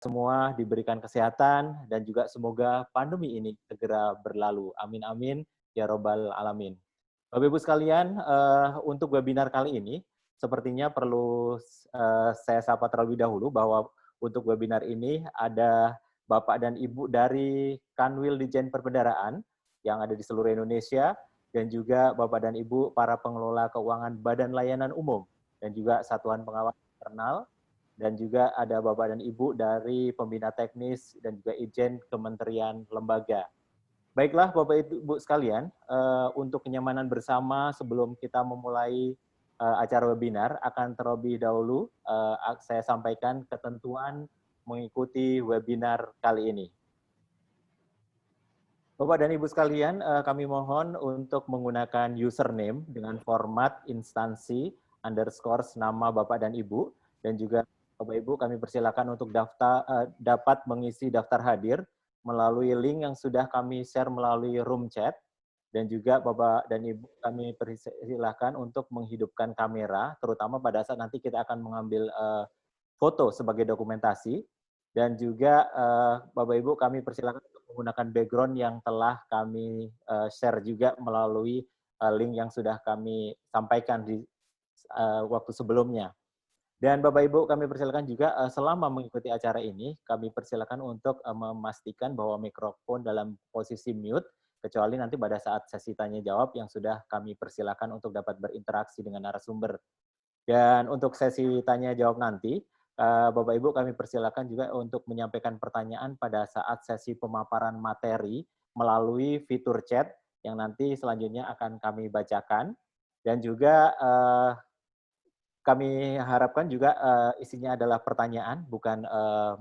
semua diberikan kesehatan dan juga semoga pandemi ini segera berlalu. Amin amin ya robbal alamin. Bapak Ibu sekalian, untuk webinar kali ini sepertinya perlu saya sapa terlebih dahulu bahwa untuk webinar ini ada Bapak dan Ibu dari Kanwil Ditjen Perbendaharaan yang ada di seluruh Indonesia dan juga Bapak dan Ibu para pengelola keuangan Badan Layanan Umum dan juga Satuan Pengawas Internal, dan juga ada Bapak dan Ibu dari Pembina Teknis dan juga Itjen Kementerian Lembaga. Baiklah Bapak Ibu sekalian, untuk kenyamanan bersama sebelum kita memulai acara webinar, akan terlebih dahulu saya sampaikan ketentuan mengikuti webinar kali ini. Bapak dan Ibu sekalian, kami mohon untuk menggunakan username dengan format instansi _ nama Bapak dan Ibu, dan juga Bapak Ibu kami persilakan untuk dapat mengisi daftar hadir melalui link yang sudah kami share melalui room chat, dan juga Bapak dan Ibu kami persilakan untuk menghidupkan kamera, terutama pada saat nanti kita akan mengambil foto sebagai dokumentasi, dan juga Bapak Ibu kami persilakan untuk menggunakan background yang telah kami share juga melalui link yang sudah kami sampaikan di waktu sebelumnya. Dan Bapak Ibu kami persilakan juga selama mengikuti acara ini, kami persilakan untuk memastikan bahwa mikrofon dalam posisi mute, kecuali nanti pada saat sesi tanya jawab yang sudah kami persilakan untuk dapat berinteraksi dengan narasumber. Dan untuk sesi tanya jawab nanti, Bapak Ibu kami persilakan juga untuk menyampaikan pertanyaan pada saat sesi pemaparan materi melalui fitur chat yang nanti selanjutnya akan kami bacakan. Dan juga kami harapkan juga isinya adalah pertanyaan, bukan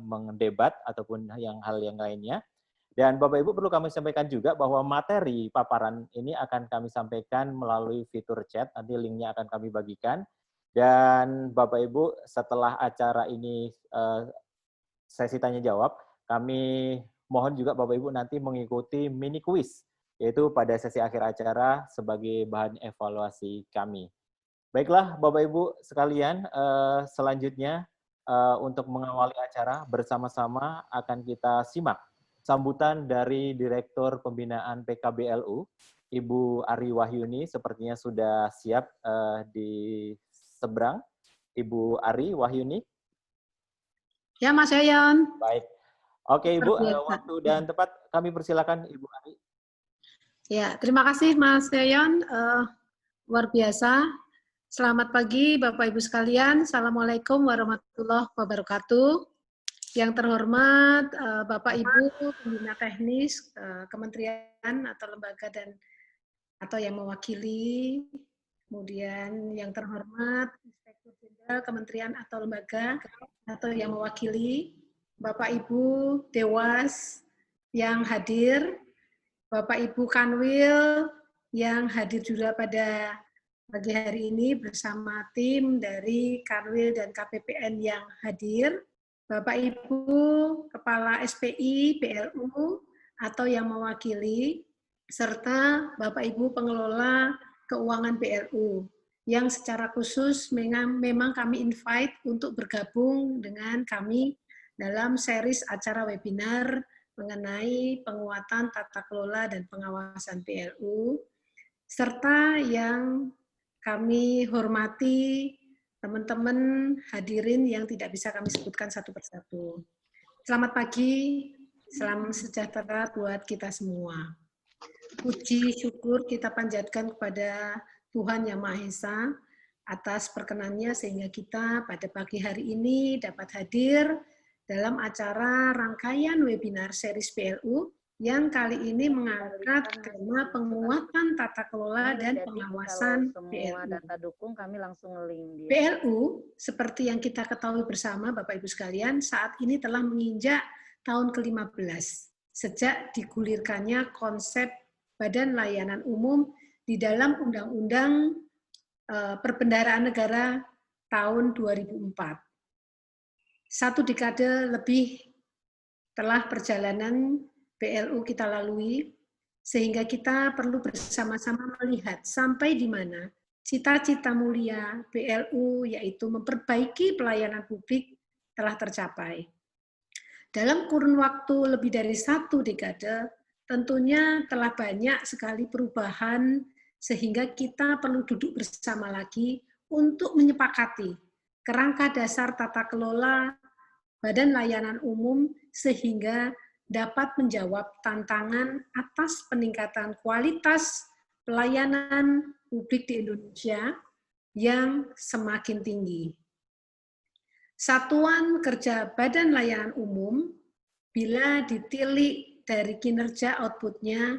mendebat ataupun hal yang lainnya. Dan Bapak Ibu perlu kami sampaikan juga bahwa materi paparan ini akan kami sampaikan melalui fitur chat, nanti linknya akan kami bagikan. Dan Bapak Ibu setelah acara ini sesi tanya jawab, kami mohon juga Bapak Ibu nanti mengikuti mini quiz, yaitu pada sesi akhir acara sebagai bahan evaluasi kami. Baiklah Bapak Ibu sekalian, selanjutnya untuk mengawali acara bersama-sama akan kita simak sambutan dari Direktur Pembinaan PKBLU, Ibu Ari Wahyuni, sepertinya sudah siap di seberang. Ibu Ari Wahyuni. Ya Mas Yayon. Baik. Oke Ibu, waktu dan tempat kami persilakan Ibu Ari. Ya, terima kasih Mas Yayon. Luar biasa. Selamat pagi Bapak Ibu sekalian. Assalamualaikum warahmatullahi wabarakatuh. Yang terhormat Bapak Ibu Pembina Teknis Kementerian atau lembaga atau yang mewakili, kemudian yang terhormat Inspektur Jenderal Kementerian atau lembaga atau yang mewakili, Bapak Ibu Dewas yang hadir, Bapak Ibu Kanwil yang hadir juga pada pagi hari ini bersama tim dari Kanwil dan KPPN yang hadir, Bapak Ibu Kepala SPI, PLU, atau yang mewakili, serta Bapak Ibu Pengelola Keuangan PLU, yang secara khusus memang kami invite untuk bergabung dengan kami dalam series acara webinar mengenai penguatan tata kelola dan pengawasan PLU, serta yang kami hormati teman-teman hadirin yang tidak bisa kami sebutkan satu persatu. Selamat pagi, salam sejahtera buat kita semua. Puji syukur kita panjatkan kepada Tuhan Yang Maha Esa atas perkenannya sehingga kita pada pagi hari ini dapat hadir dalam acara rangkaian webinar series PLU yang kali ini mengangkat tema penguatan tata kelola dan pengawasan PLU. Data dukung kami langsung link. PLU seperti yang kita ketahui bersama Bapak Ibu sekalian saat ini telah menginjak tahun ke-15 sejak digulirkannya konsep Badan Layanan Umum di dalam Undang-Undang Perbendaharaan Negara tahun 2004. Satu dekade lebih telah perjalanan PLU kita lalui, sehingga kita perlu bersama-sama melihat sampai di mana cita-cita mulia PLU, yaitu memperbaiki pelayanan publik, telah tercapai. Dalam kurun waktu lebih dari 1 dekade, tentunya telah banyak sekali perubahan sehingga kita perlu duduk bersama lagi untuk menyepakati kerangka dasar tata kelola Badan Layanan Umum sehingga dapat menjawab tantangan atas peningkatan kualitas pelayanan publik di Indonesia yang semakin tinggi. Satuan kerja Badan Layanan Umum bila ditilik dari kinerja output-nya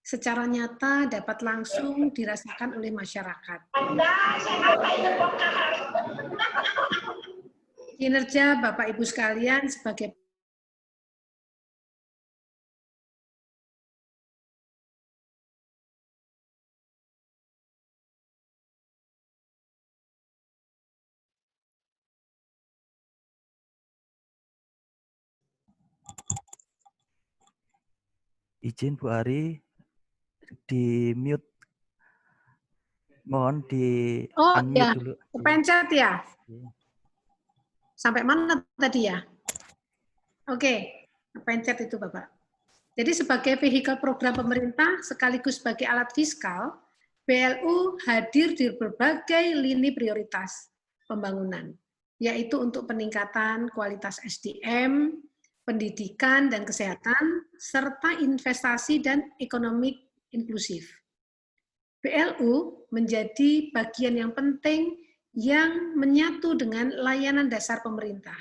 secara nyata dapat langsung dirasakan oleh masyarakat. Kinerja Bapak Ibu sekalian sebagai Izin Bu Ari, di mute. Mohon di unmute ya, dulu. kepencet ya. Sampai mana tadi ya? Oke, kepencet itu Bapak. Jadi sebagai vehikel program pemerintah sekaligus sebagai alat fiskal, BLU hadir di berbagai lini prioritas pembangunan, yaitu untuk peningkatan kualitas SDM, pendidikan dan kesehatan, serta investasi dan ekonomi inklusif. BLU menjadi bagian yang penting yang menyatu dengan layanan dasar pemerintah.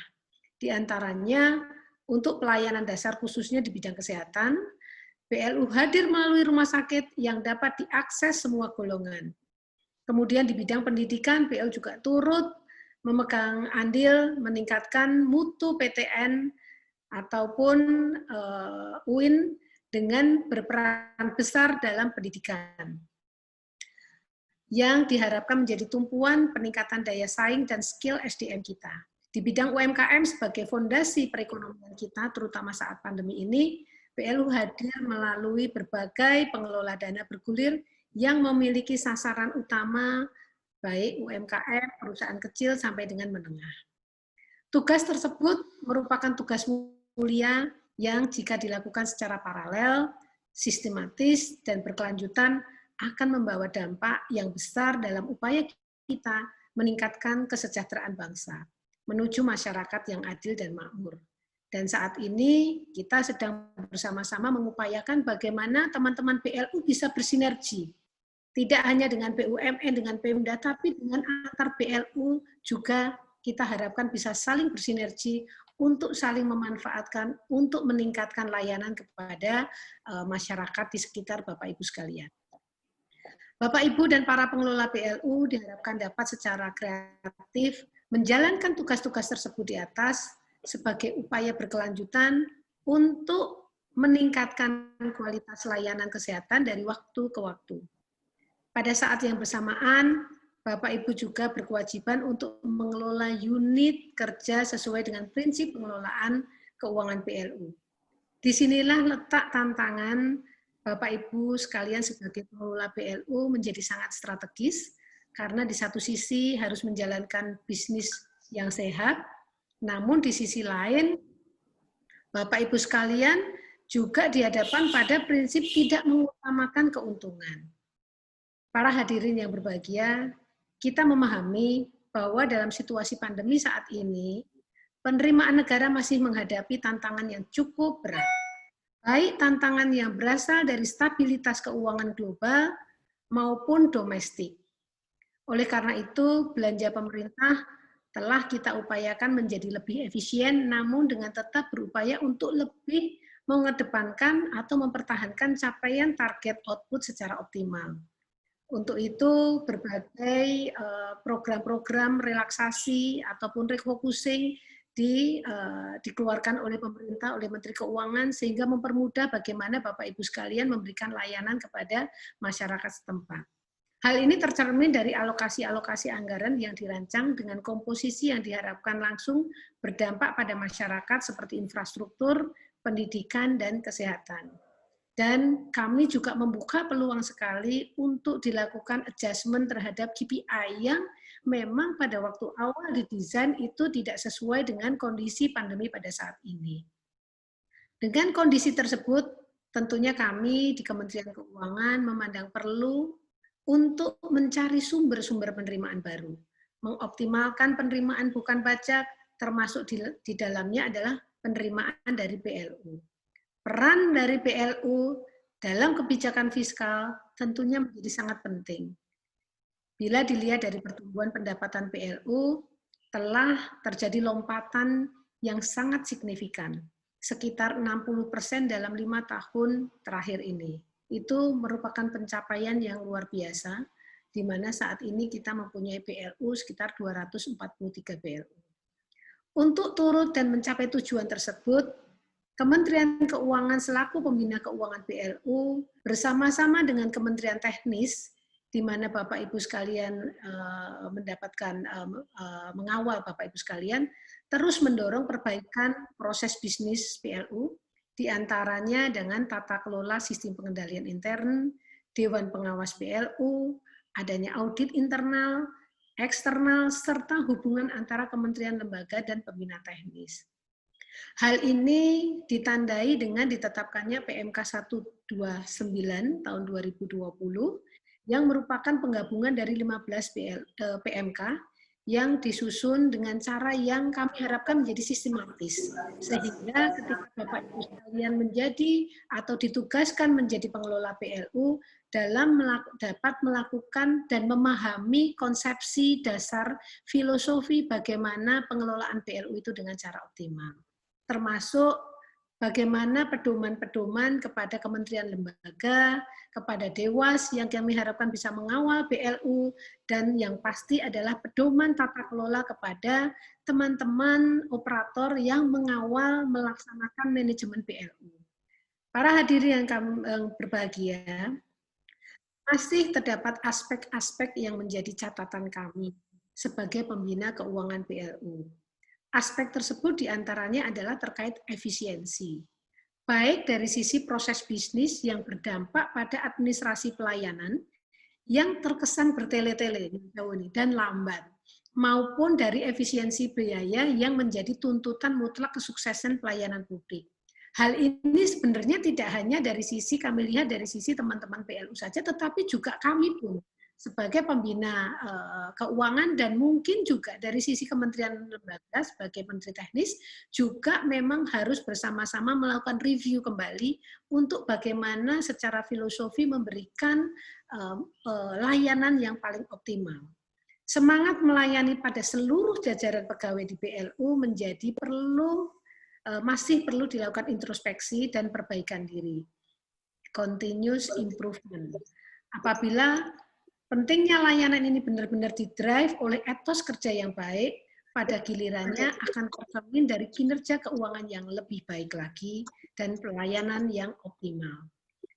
Di antaranya, untuk pelayanan dasar khususnya di bidang kesehatan, BLU hadir melalui rumah sakit yang dapat diakses semua golongan. Kemudian di bidang pendidikan, BLU juga turut memegang andil meningkatkan mutu PTN ataupun UIN dengan berperan besar dalam pendidikan yang diharapkan menjadi tumpuan peningkatan daya saing dan skill SDM kita. Di bidang UMKM sebagai fondasi perekonomian kita, terutama saat pandemi ini, BLU hadir melalui berbagai pengelola dana bergulir yang memiliki sasaran utama baik UMKM, perusahaan kecil sampai dengan menengah. Tugas tersebut merupakan tugas mulia yang jika dilakukan secara paralel, sistematis, dan berkelanjutan akan membawa dampak yang besar dalam upaya kita meningkatkan kesejahteraan bangsa, menuju masyarakat yang adil dan makmur. Dan saat ini kita sedang bersama-sama mengupayakan bagaimana teman-teman BLU bisa bersinergi, tidak hanya dengan BUMN, dengan Pemda, tapi dengan antar BLU juga kita harapkan bisa saling bersinergi untuk saling memanfaatkan, untuk meningkatkan layanan kepada masyarakat di sekitar Bapak Ibu sekalian. Bapak Ibu dan para pengelola BLU diharapkan dapat secara kreatif menjalankan tugas-tugas tersebut di atas sebagai upaya berkelanjutan untuk meningkatkan kualitas layanan kesehatan dari waktu ke waktu. Pada saat yang bersamaan, Bapak Ibu juga berkewajiban untuk mengelola unit kerja sesuai dengan prinsip pengelolaan keuangan BLU. Disinilah letak tantangan Bapak Ibu sekalian sebagai pengelola BLU menjadi sangat strategis, karena di satu sisi harus menjalankan bisnis yang sehat, namun di sisi lain Bapak Ibu sekalian juga dihadapkan pada prinsip tidak mengutamakan keuntungan. Para hadirin yang berbahagia, kita memahami bahwa dalam situasi pandemi saat ini, penerimaan negara masih menghadapi tantangan yang cukup berat. Baik tantangan yang berasal dari stabilitas keuangan global maupun domestik. Oleh karena itu, belanja pemerintah telah kita upayakan menjadi lebih efisien, namun dengan tetap berupaya untuk lebih mengedepankan atau mempertahankan capaian target output secara optimal. Untuk itu, berbagai program-program relaksasi ataupun refocusing dikeluarkan oleh pemerintah, oleh Menteri Keuangan, sehingga mempermudah bagaimana Bapak Ibu sekalian memberikan layanan kepada masyarakat setempat. Hal ini tercermin dari alokasi-alokasi anggaran yang dirancang dengan komposisi yang diharapkan langsung berdampak pada masyarakat seperti infrastruktur, pendidikan, dan kesehatan. Dan kami juga membuka peluang sekali untuk dilakukan adjustment terhadap KPI yang memang pada waktu awal didesain itu tidak sesuai dengan kondisi pandemi pada saat ini. Dengan kondisi tersebut, tentunya kami di Kementerian Keuangan memandang perlu untuk mencari sumber-sumber penerimaan baru, mengoptimalkan penerimaan bukan pajak, termasuk di dalamnya adalah penerimaan dari PLU. Peran dari PLU dalam kebijakan fiskal tentunya menjadi sangat penting. Bila dilihat dari pertumbuhan pendapatan PLU, telah terjadi lompatan yang sangat signifikan, sekitar 60% dalam 5 tahun terakhir ini. Itu merupakan pencapaian yang luar biasa, di mana saat ini kita mempunyai PLU sekitar 243 PLU. Untuk turut dan mencapai tujuan tersebut, Kementerian Keuangan selaku pembina keuangan PLU bersama-sama dengan Kementerian Teknis, di mana Bapak Ibu sekalian mengawal Bapak Ibu sekalian, terus mendorong perbaikan proses bisnis PLU, diantaranya dengan tata kelola sistem pengendalian intern, Dewan Pengawas PLU, adanya audit internal, eksternal, serta hubungan antara kementerian lembaga dan pembina teknis. Hal ini ditandai dengan ditetapkannya PMK 129 tahun 2020 yang merupakan penggabungan dari 15 PMK yang disusun dengan cara yang kami harapkan menjadi sistematis. Sehingga ketika Bapak Ibu sekalian menjadi atau ditugaskan menjadi pengelola PLU dalam dapat melakukan dan memahami konsepsi dasar filosofi bagaimana pengelolaan PLU itu dengan cara optimal. Termasuk bagaimana pedoman-pedoman kepada kementerian lembaga, kepada Dewas yang kami harapkan bisa mengawal PLU, dan yang pasti adalah pedoman tata kelola kepada teman-teman operator yang mengawal melaksanakan manajemen PLU. Para hadirin yang berbahagia, masih terdapat aspek-aspek yang menjadi catatan kami sebagai pembina keuangan PLU. Aspek tersebut diantaranya adalah terkait efisiensi, baik dari sisi proses bisnis yang berdampak pada administrasi pelayanan yang terkesan bertele-tele dan lambat, maupun dari efisiensi biaya yang menjadi tuntutan mutlak kesuksesan pelayanan publik. Hal ini sebenarnya tidak hanya dari sisi kami lihat dari sisi teman-teman PLU saja, tetapi juga kami pun sebagai pembina keuangan dan mungkin juga dari sisi Kementerian Lembaga sebagai Menteri Teknis juga memang harus bersama-sama melakukan review kembali untuk bagaimana secara filosofi memberikan layanan yang paling optimal. Semangat melayani pada seluruh jajaran pegawai di PLU menjadi masih perlu dilakukan introspeksi dan perbaikan diri. Continuous improvement. Apabila pentingnya layanan ini benar-benar didrive oleh etos kerja yang baik, pada gilirannya akan tercermin dari kinerja keuangan yang lebih baik lagi dan pelayanan yang optimal.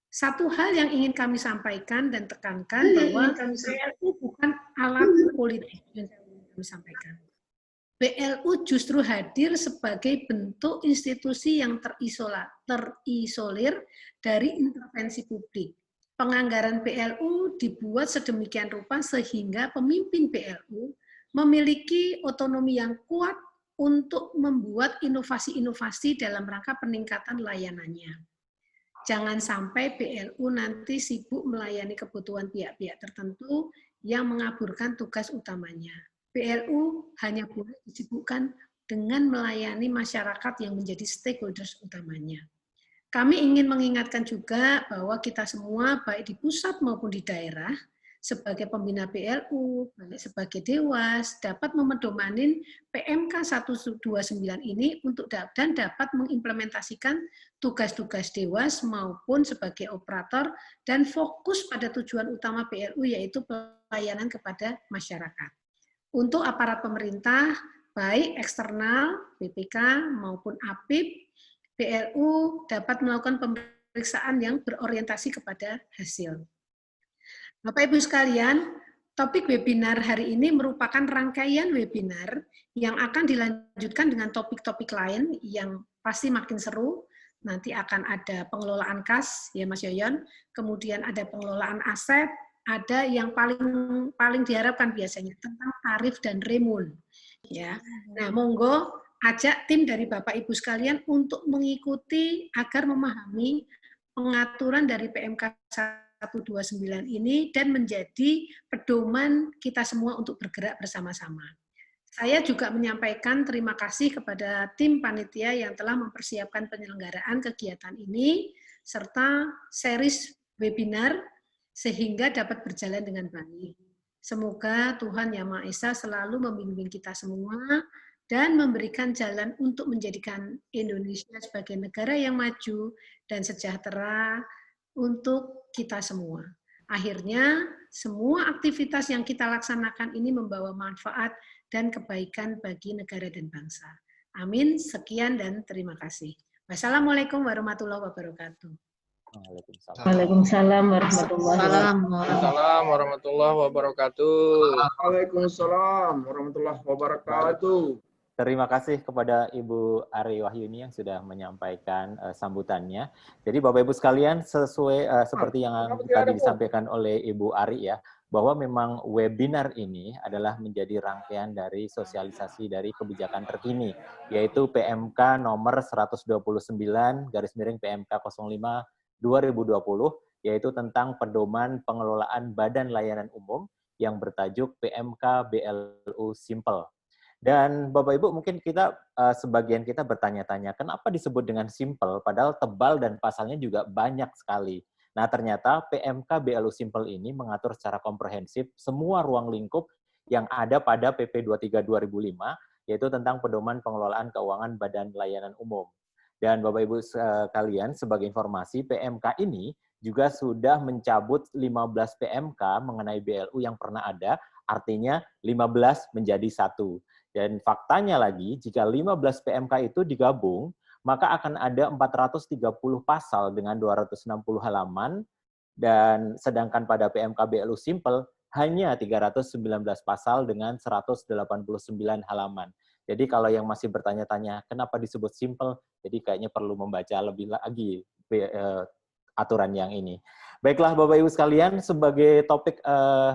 Satu hal yang ingin kami sampaikan dan tekankan bahwa PLU bukan alat politik yang kami sampaikan. PLU justru hadir sebagai bentuk institusi yang terisolir dari intervensi publik. Penganggaran PLU dibuat sedemikian rupa sehingga pemimpin PLU memiliki otonomi yang kuat untuk membuat inovasi-inovasi dalam rangka peningkatan layanannya. Jangan sampai PLU nanti sibuk melayani kebutuhan pihak-pihak tertentu yang mengaburkan tugas utamanya. PLU hanya boleh disibukkan dengan melayani masyarakat yang menjadi stakeholders utamanya. Kami ingin mengingatkan juga bahwa kita semua, baik di pusat maupun di daerah, sebagai pembina PLU, sebagai Dewas, dapat memedomanin PMK 129 ini untuk dan dapat mengimplementasikan tugas-tugas Dewas maupun sebagai operator dan fokus pada tujuan utama PLU, yaitu pelayanan kepada masyarakat. Untuk aparat pemerintah, baik eksternal, BPK maupun APIP, PLU dapat melakukan pemeriksaan yang berorientasi kepada hasil. Bapak Ibu sekalian, topik webinar hari ini merupakan rangkaian webinar yang akan dilanjutkan dengan topik-topik lain yang pasti makin seru. Nanti akan ada pengelolaan kas, ya Mas Yoyon, kemudian ada pengelolaan aset, ada yang paling diharapkan biasanya tentang tarif dan remun. Ya, nah monggo ajak tim dari Bapak Ibu sekalian untuk mengikuti agar memahami pengaturan dari PMK 129 ini dan menjadi pedoman kita semua untuk bergerak bersama-sama. Saya juga menyampaikan terima kasih kepada tim panitia yang telah mempersiapkan penyelenggaraan kegiatan ini serta series webinar sehingga dapat berjalan dengan baik. Semoga Tuhan Yang Maha Esa selalu membimbing kita semua dan memberikan jalan untuk menjadikan Indonesia sebagai negara yang maju dan sejahtera untuk kita semua. Akhirnya, semua aktivitas yang kita laksanakan ini membawa manfaat dan kebaikan bagi negara dan bangsa. Amin. Sekian dan terima kasih. Wassalamualaikum warahmatullahi wabarakatuh. Waalaikumsalam warahmatullahi wabarakatuh. Waalaikumsalam warahmatullahi wabarakatuh. Waalaikumsalam warahmatullahi wabarakatuh. Terima kasih kepada Ibu Ari Wahyuni yang sudah menyampaikan sambutannya. Jadi Bapak Ibu sekalian, seperti yang tadi disampaikan oleh Ibu Ari ya, bahwa memang webinar ini adalah menjadi rangkaian dari sosialisasi dari kebijakan terkini, yaitu PMK nomor 129 PMK 05 2020, yaitu tentang pedoman pengelolaan Badan Layanan Umum yang bertajuk PMK BLU Simple. Dan Bapak Ibu mungkin kita sebagian kita bertanya-tanya kenapa disebut dengan simple padahal tebal dan pasalnya juga banyak sekali. Nah, ternyata PMK BLU Simple ini mengatur secara komprehensif semua ruang lingkup yang ada pada PP 23 2005 yaitu tentang pedoman pengelolaan keuangan Badan Layanan Umum. Dan Bapak Ibu sekalian sebagai informasi PMK ini juga sudah mencabut 15 PMK mengenai BLU yang pernah ada, artinya 15 menjadi 1. Dan faktanya lagi, jika 15 PMK itu digabung, maka akan ada 430 pasal dengan 260 halaman, dan sedangkan pada PMK BLU Simple hanya 319 pasal dengan 189 halaman. Jadi kalau yang masih bertanya-tanya, kenapa disebut simple? Jadi kayaknya perlu membaca lebih lagi aturan yang ini. Baiklah Bapak Ibu sekalian, sebagai topik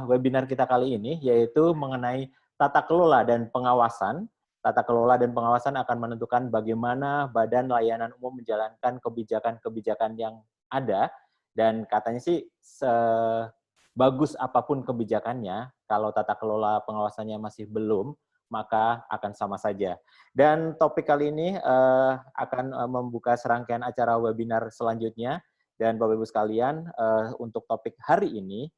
webinar kita kali ini, yaitu mengenai tata kelola dan pengawasan. Tata kelola dan pengawasan akan menentukan bagaimana Badan Layanan Umum menjalankan kebijakan-kebijakan yang ada, dan katanya sih sebagus apapun kebijakannya, kalau tata kelola pengawasannya masih belum, maka akan sama saja. Dan topik kali ini akan membuka serangkaian acara webinar selanjutnya, dan Bapak Ibu sekalian, untuk topik hari ini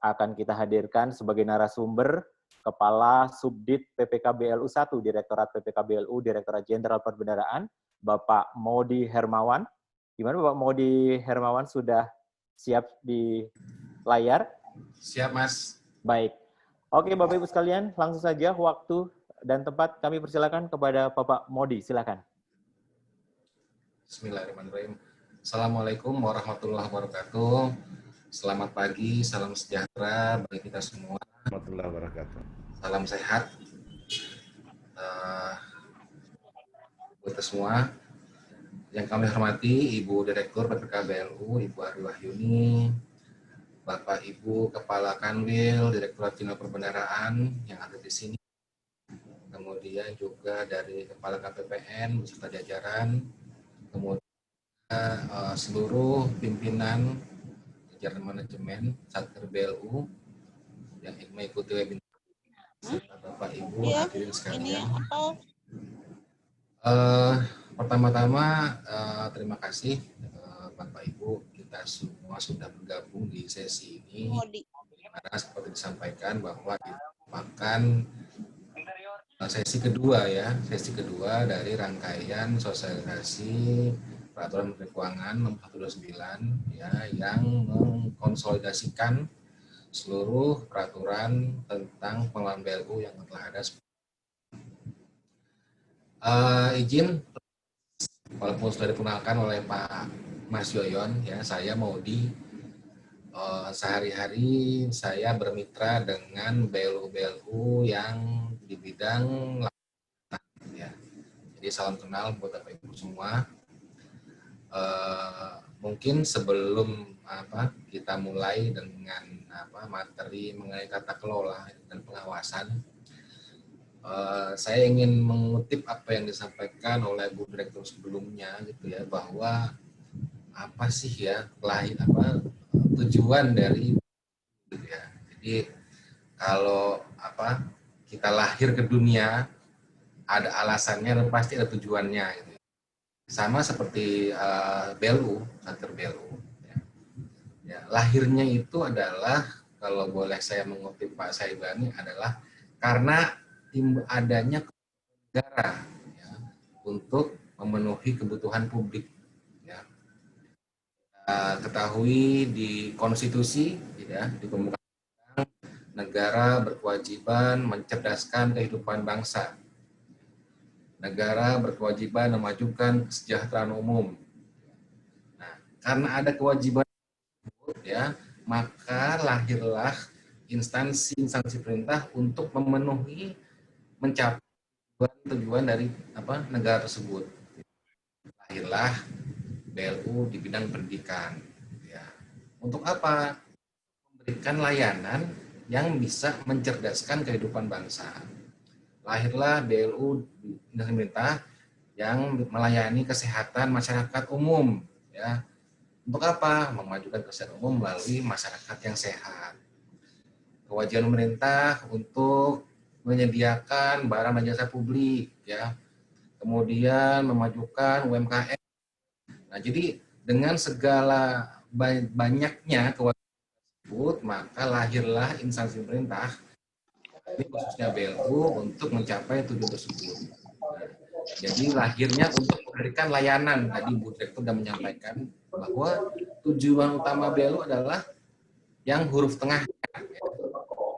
akan kita hadirkan sebagai narasumber Kepala Subdit PPK BLU 1, Direktorat PPK BLU, Direktorat Jenderal Perbendaharaan, Bapak Maudi Hermawan. Gimana Bapak Maudi Hermawan, sudah siap di layar? Siap, Mas. Baik. Oke, Bapak Ibu sekalian, langsung saja waktu dan tempat kami persilakan kepada Bapak Maudi, silakan. Bismillahirrahmanirrahim. Assalamualaikum warahmatullahi wabarakatuh. Selamat pagi, salam sejahtera bagi kita semua. Warahmatullahi wabarakatuh. Salam sehat buat kita semua. Yang kami hormati Ibu Direktur PPK BLU, Ibu Ari Wahyuni, Bapak Ibu Kepala Kanwil, Direktorat Jenderal Perbendaharaan yang ada di sini. Kemudian juga dari Kepala KPPN beserta jajaran, kemudian seluruh pimpinan jajaran manajemen Satker BLU yang mengikuti webinar, Bapak Ibu hadirin sekalian. Pertama-tama terima kasih Bapak Ibu, kita semua sudah bergabung di sesi ini. Karena seperti disampaikan bahwa ini merupakan sesi kedua ya, sesi kedua dari rangkaian sosialisasi Peraturan Menteri Keuangan Nomor 129 ya, yang mengkonsolidasikan seluruh peraturan tentang pengelolaan BLU yang telah ada. Izin, walaupun sudah diperkenalkan oleh Pak Mas Yoyon, ya, saya Maudi. Sehari-hari saya bermitra dengan BLU-BLU yang di bidang ya. Jadi salam kenal buat Bapak Ibu semua. Mungkin sebelum kita mulai dengan materi mengenai tata kelola dan pengawasan, saya ingin mengutip apa yang disampaikan oleh Bu Direktur sebelumnya gitu ya, bahwa apa sih ya tujuan dari gitu ya. Jadi kalau kita lahir ke dunia ada alasannya dan pasti ada tujuannya gitu. Sama seperti BLU, kantor BLU. Ya, lahirnya itu adalah, kalau boleh saya mengutip Pak Saibani, adalah karena adanya negara ya, untuk memenuhi kebutuhan publik. Ya. Kita ketahui di konstitusi, ya, di pembukaan, negara berkewajiban mencerdaskan kehidupan bangsa. Negara berkewajiban memajukan kesejahteraan umum. Nah, karena ada kewajiban ya, maka lahirlah instansi perintah untuk memenuhi, mencapai tujuan dari negara tersebut. Lahirlah BLU di bidang pendidikan. Ya. Untuk apa? Memberikan layanan yang bisa mencerdaskan kehidupan bangsa. Lahirlah BLU di pemerintah yang melayani kesehatan masyarakat umum. Ya. Untuk apa? Memajukan kesehatan umum melalui masyarakat yang sehat. Kewajiban pemerintah untuk menyediakan barang dan jasa publik, ya. Kemudian memajukan UMKM. Nah, jadi dengan segala banyaknya kewajiban tersebut, maka lahirlah instansi pemerintah, khususnya BLU, untuk mencapai tujuan tersebut. Nah, jadi lahirnya untuk memberikan layanan. Tadi Bu Direktur sudah menyampaikan bahwa tujuan utama BLU adalah yang huruf tengah,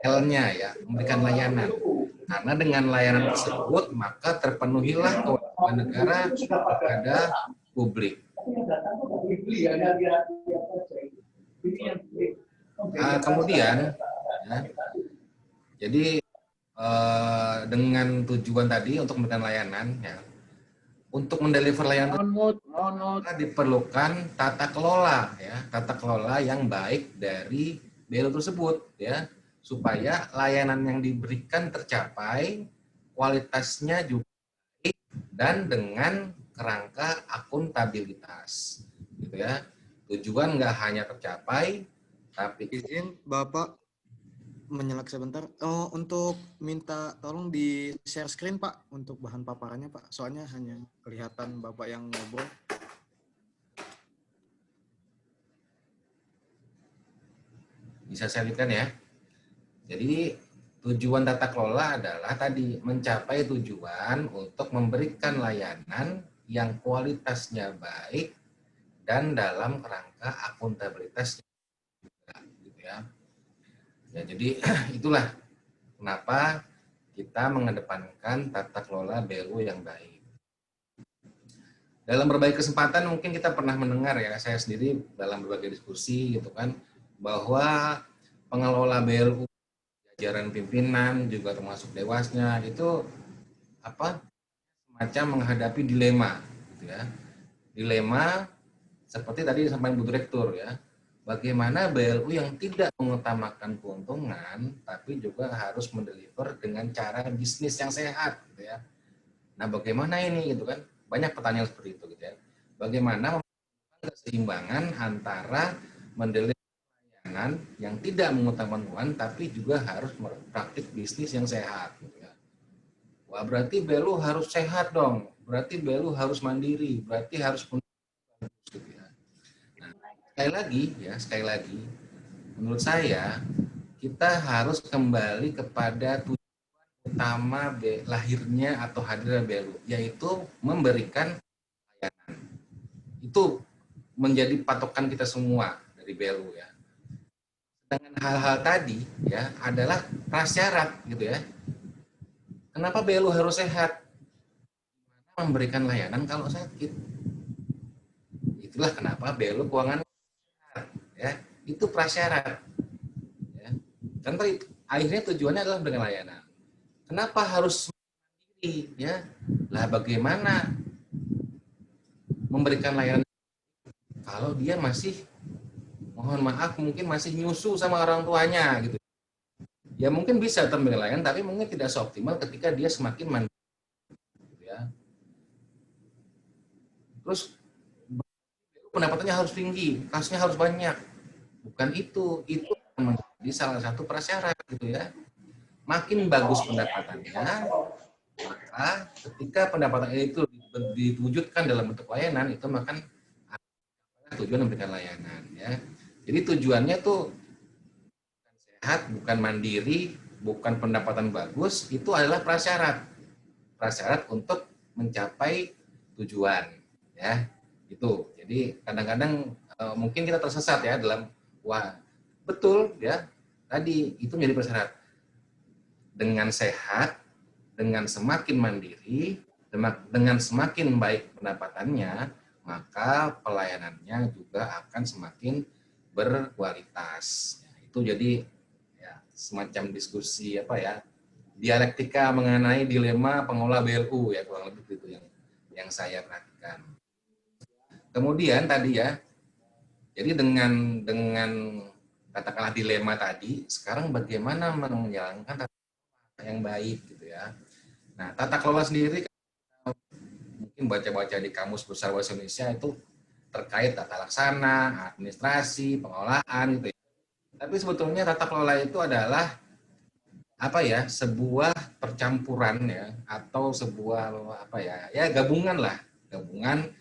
L-nya ya, memberikan layanan. Karena dengan layanan tersebut, maka terpenuhilah kewajiban negara kepada publik. Kemudian, ya, jadi dengan tujuan tadi untuk memberikan layanan, ya, untuk mendeliver layanan diperlukan tata kelola, ya, tata kelola yang baik dari BLU tersebut, ya, supaya layanan yang diberikan tercapai, kualitasnya juga baik dan dengan kerangka akuntabilitas, gitu ya. Tujuan nggak hanya tercapai, tapi izin Bapak menyelak sebentar. Oh, untuk minta tolong di share screen Pak untuk bahan paparannya Pak. Soalnya hanya kelihatan Bapak yang ngobrol. Bisa saya lihatkan ya. Jadi tujuan tata kelola adalah tadi mencapai tujuan untuk memberikan layanan yang kualitasnya baik dan dalam kerangka akuntabilitas juga, gitu ya. Ya, jadi itulah kenapa kita mengedepankan tata kelola BLU yang baik. Dalam berbagai kesempatan mungkin kita pernah mendengar ya, saya sendiri dalam berbagai diskusi gitu kan, bahwa pengelola BLU, jajaran pimpinan juga termasuk dewasnya itu semacam menghadapi dilema gitu ya. Dilema seperti tadi disampaikan Bu Direktur ya. Bagaimana BLU yang tidak mengutamakan keuntungan tapi juga harus mendeliver dengan cara bisnis yang sehat gitu ya. Nah, bagaimana ini gitu kan? Banyak pertanyaan seperti itu gitu ya. Bagaimana keseimbangan antara mendeliver yang tidak mengutamakan uang tapi juga harus praktik bisnis yang sehat gitu ya. Wah, berarti BLU harus sehat dong, berarti BLU harus mandiri, berarti harus gitu ya. Nah, sekali lagi menurut saya kita harus kembali kepada tujuan utama lahirnya atau hadirnya BLU, yaitu memberikan layanan. Itu menjadi patokan kita semua dari BLU ya. Dengan hal-hal tadi ya adalah prasyarat gitu ya. Kenapa BLU harus sehat? Memberikan layanan kalau sakit. Itulah kenapa BLU keuangan sehat ya. Itu prasyarat. Ya. Dan akhirnya tujuannya adalah memberikan layanan. Kenapa harus mandiri ya? Lah bagaimana memberikan layanan kalau dia masih, mohon maaf, mungkin masih nyusu sama orang tuanya gitu. Ya mungkin bisa terbilang layanan, tapi mungkin tidak seoptimal ketika dia semakin mandiri. Ya. Terus pendapatannya harus tinggi, kasnya harus banyak. Bukan itu menjadi salah satu prasyarat gitu ya. Makin bagus pendapatannya, maka ketika pendapatan itu diwujudkan dalam bentuk layanan, itu makan tujuan memberikan layanan ya. Jadi tujuannya tuh bukan sehat, bukan mandiri, bukan pendapatan bagus, itu adalah prasyarat. Prasyarat untuk mencapai tujuan ya. Itu. Jadi kadang-kadang mungkin kita tersesat ya dalam wah, betul ya. Tadi itu menjadi prasyarat. Dengan sehat, dengan semakin mandiri, dengan semakin baik pendapatannya, maka pelayanannya juga akan semakin berkualitas. Itu jadi ya, semacam diskusi apa ya, dialektika mengenai dilema pengelola BLU ya, kurang lebih itu yang saya perhatikan. Kemudian tadi ya, jadi dengan katakanlah dilema tadi, sekarang bagaimana menjalankan yang baik gitu ya. Nah, tata kelola sendiri mungkin baca-baca di Kamus Besar Bahasa Indonesia itu terkait tata laksana, administrasi, pengelolaan gitu ya. Tapi sebetulnya tata kelola itu adalah apa ya? Sebuah percampuran ya, atau sebuah apa ya? Ya gabungan lah, gabungan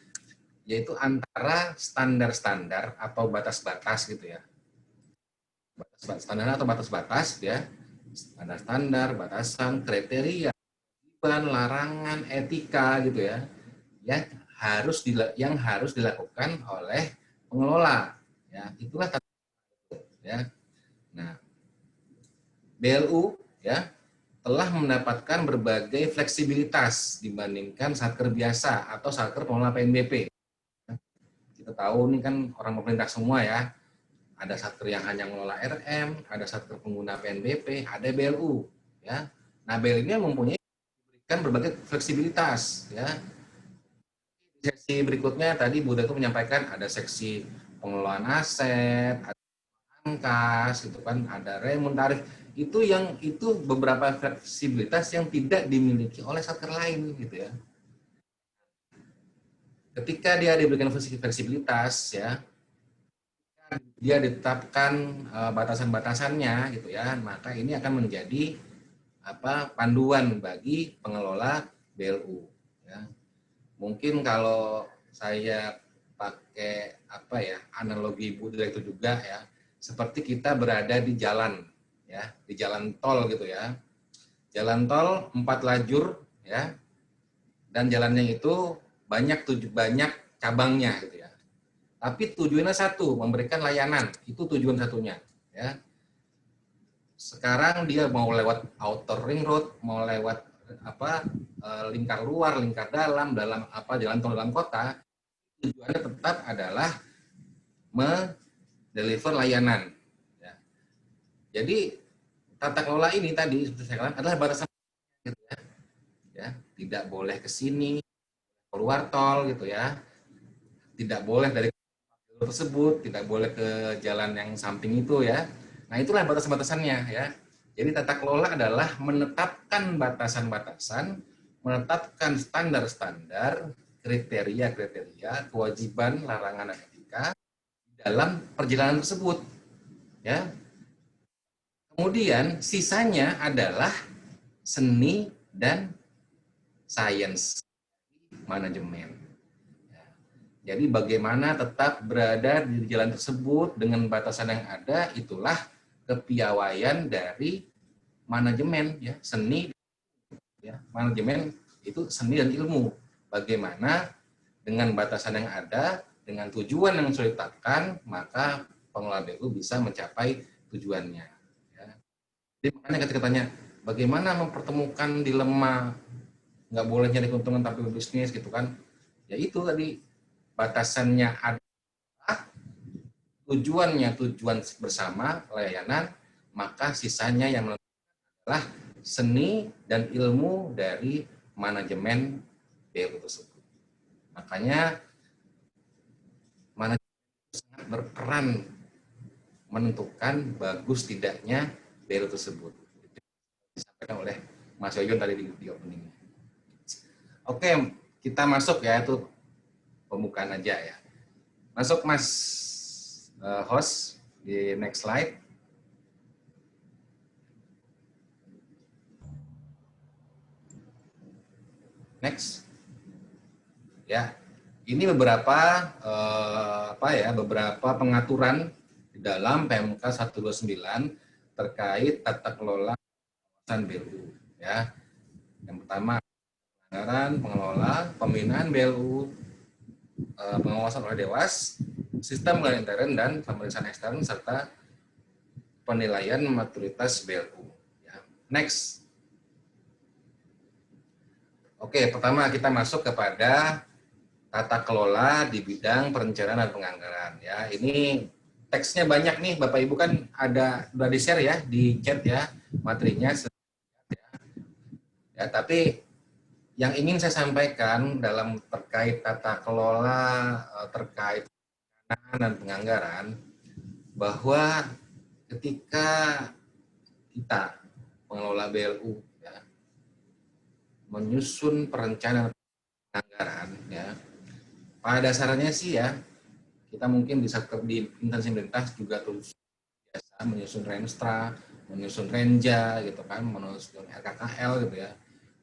yaitu antara standar-standar atau batas-batas gitu ya. Standar atau batas-batas ya. Standar-standar, batasan, kriteria, larangan, etika gitu ya, yang harus dilakukan oleh pengelola. Ya, itulah ya. Nah, BLU ya telah mendapatkan berbagai fleksibilitas dibandingkan satker biasa atau satker pengelola PNBP. Kita tahu ini kan orang pemerintah semua ya. Ada satker yang hanya mengelola RM, ada satker pengguna PNBP, ada BLU ya. Nah, BLU ini mempunyai berbagai fleksibilitas ya. Seksi berikutnya tadi Bu Dato menyampaikan ada seksi pengelolaan aset, ada angkas gitu kan, ada remun tarif. Itu beberapa fleksibilitas yang tidak dimiliki oleh satker lain gitu ya. Ketika dia diberikan fleksibilitas ya, dia ditetapkan batasan-batasannya gitu ya, maka ini akan menjadi panduan bagi pengelola BLU ya. Mungkin kalau saya pakai analogi Bu Direktur juga ya, seperti kita berada di jalan ya, di jalan tol gitu ya. Jalan tol 4 lajur ya. Dan jalannya itu banyak cabangnya gitu ya. Tapi tujuannya satu, memberikan layanan. Itu tujuan satunya ya. Sekarang dia mau lewat outer ring road, mau lewat lingkar luar, lingkar dalam jalan tol dalam kota, tujuannya tetap adalah mendeliver layanan. Ya. Jadi tata kelola ini tadi seperti saya katakan adalah batasan gitu ya. Ya, tidak boleh ke sini, keluar tol gitu ya. Tidak boleh dari tersebut, tidak boleh ke jalan yang samping itu ya. Nah, itulah batasan-batasannya ya. Jadi tata kelola adalah menetapkan batasan-batasan, menetapkan standar-standar, kriteria-kriteria, kewajiban, larangan, dan etika dalam perjalanan tersebut. Ya. Kemudian sisanya adalah seni dan sains manajemen. Jadi bagaimana tetap berada di jalan tersebut dengan batasan yang ada, itulah kepiawaian dari manajemen ya, seni ya. Manajemen itu seni dan ilmu. Bagaimana dengan batasan yang ada, dengan tujuan yang sudah ditetapkan, maka pengelola BLU bisa mencapai tujuannya ya. Jadi makanya ketika tanya bagaimana mempertemukan dilema nggak boleh nyari keuntungan tapi bisnis gitu kan, ya itu tadi batasannya adalah tujuannya tujuan bersama layanan, maka sisanya yang adalah seni dan ilmu dari manajemen BLU tersebut. Makanya manajemen sangat berperan menentukan bagus tidaknya BLU tersebut. oleh Mas Yoyon tadi di opening. Oke, kita masuk ya, itu pembukaan aja ya. Masuk Mas host di next slide. Next. Ya, ini beberapa beberapa pengaturan di dalam PMK 129 terkait tata kelola kawasan BLU ya. Yang pertama anggaran, pengelola, pembinaan BLU, pengawasan oleh Dewas, sistem penilaian intern dan pemeriksaan ekstern serta penilaian maturitas BLU. Ya. Next. Oke, pertama kita masuk kepada tata kelola di bidang perencanaan dan penganggaran. Ya, ini teksnya banyak nih, Bapak Ibu kan udah di share ya di chat ya materinya. Ya, tapi yang ingin saya sampaikan dalam terkait tata kelola, terkait perencanaan dan penganggaran, bahwa ketika kita pengelola BLU ya, menyusun perencanaan penganggaran ya, pada dasarnya sih ya, kita mungkin di instansi pemerintah juga terus biasa menyusun Renstra, menyusun Renja gitu kan, menyusun RKKL gitu ya.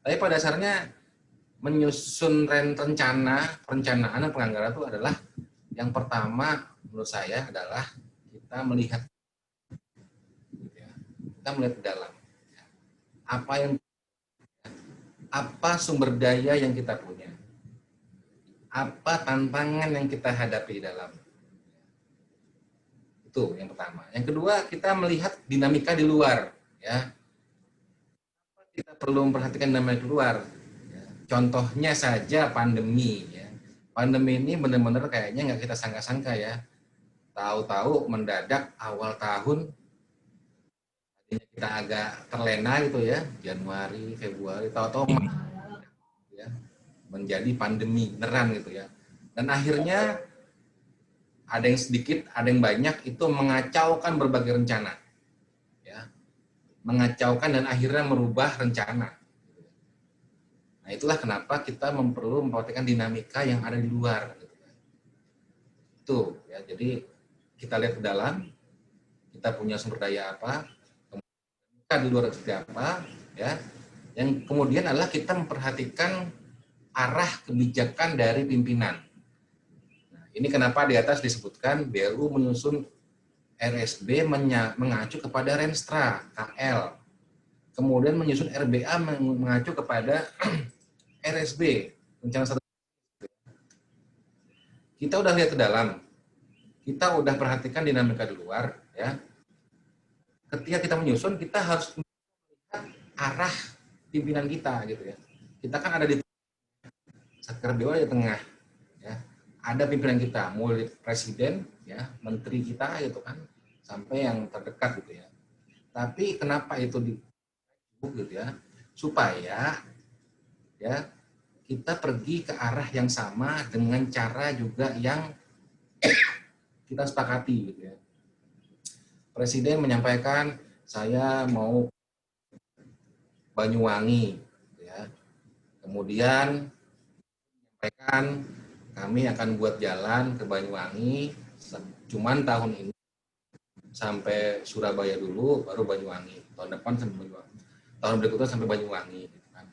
Tapi pada dasarnya menyusun perencanaan dan penganggaran itu adalah yang pertama menurut saya adalah kita melihat gitu ya. Kita melihat ke dalam ya. Apa sumber daya yang kita punya, apa tantangan yang kita hadapi di dalam. Itu yang pertama. Yang kedua, kita melihat dinamika di luar ya. Kita perlu memperhatikan dinamika di luar. Contohnya saja pandemi ya. Pandemi ini benar-benar kayaknya nggak kita sangka-sangka ya. Tahu-tahu mendadak awal tahun kita agak terlena gitu ya, Januari, Februari, tahu-tahu ya, menjadi pandemi beneran gitu ya. Dan akhirnya ada yang sedikit, ada yang banyak itu mengacaukan berbagai rencana. Ya. Mengacaukan dan akhirnya merubah rencana. Nah, itulah kenapa kita perlu memperhatikan dinamika yang ada di luar. Itu ya, jadi kita lihat ke dalam, kita punya sumber daya apa, kita di luar seperti apa, ya. Yang kemudian adalah kita memperhatikan arah kebijakan dari pimpinan. Nah, ini kenapa di atas disebutkan BLU menyusun RSB mengacu kepada Renstra, KL. Kemudian menyusun RBA mengacu kepada RSB, rencana strategi. Kita udah lihat ke dalam, kita udah perhatikan dinamika di luar, ya. Ketika kita menyusun, kita harus melihat arah pimpinan kita, gitu ya. Kita kan ada di Satker BW di tengah, ya. Ada pimpinan kita, mulai presiden, ya, menteri kita, gitu kan, sampai yang terdekat, gitu ya. Tapi kenapa itu gitu ya, supaya ya kita pergi ke arah yang sama dengan cara juga yang kita sepakati gitu ya. Presiden menyampaikan saya mau Banyuwangi gitu ya. Kemudian menyampaikan kami akan buat jalan ke Banyuwangi, cuman tahun ini sampai Surabaya dulu baru Banyuwangi, tahun depan sampai Banyuwangi, tahun berikutnya sampai Banyuwangi. Gitu kan.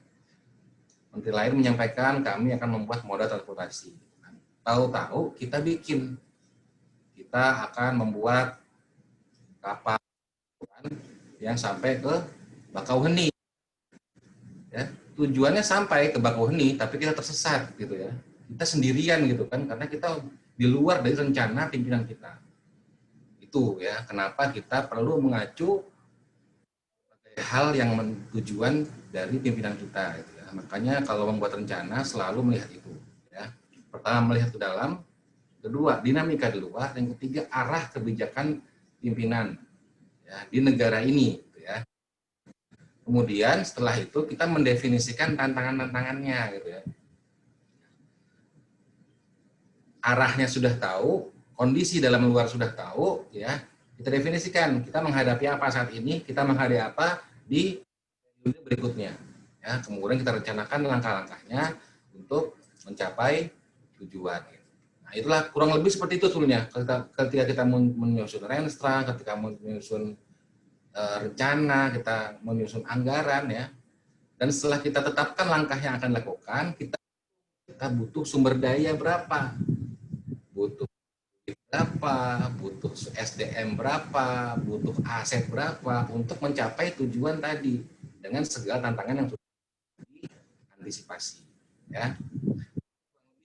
Menteri lain menyampaikan kami akan membuat moda transportasi. Gitu kan. Tahu-tahu kita akan membuat kapal kan, yang sampai ke Bakauheni. Ya, tujuannya sampai ke Bakauheni, tapi kita tersesat gitu ya. Kita sendirian gitu kan, karena kita di luar dari rencana pimpinan kita. Itu ya, kenapa kita perlu mengacu hal yang tujuan dari pimpinan kita gitu ya. Makanya kalau membuat rencana selalu melihat itu ya. Pertama melihat ke dalam, kedua dinamika di luar, dan ketiga arah kebijakan pimpinan ya di negara ini gitu ya. Kemudian setelah itu kita mendefinisikan tantangan-tantangannya gitu ya. Arahnya sudah tahu, kondisi dalam luar sudah tahu ya. Kita definisikan kita menghadapi apa saat ini, kita menghadapi apa di berikutnya. Ya, kemudian kita rencanakan langkah-langkahnya untuk mencapai tujuan. Nah, itulah kurang lebih seperti itu sebenarnya. Ketika kita menyusun renstra, ketika menyusun rencana, kita menyusun anggaran, ya. Dan setelah kita tetapkan langkah yang akan dilakukan, kita butuh sumber daya berapa, butuh SDM berapa, butuh aset berapa untuk mencapai tujuan tadi dengan segala tantangan yang sudah diantisipasi. Ya,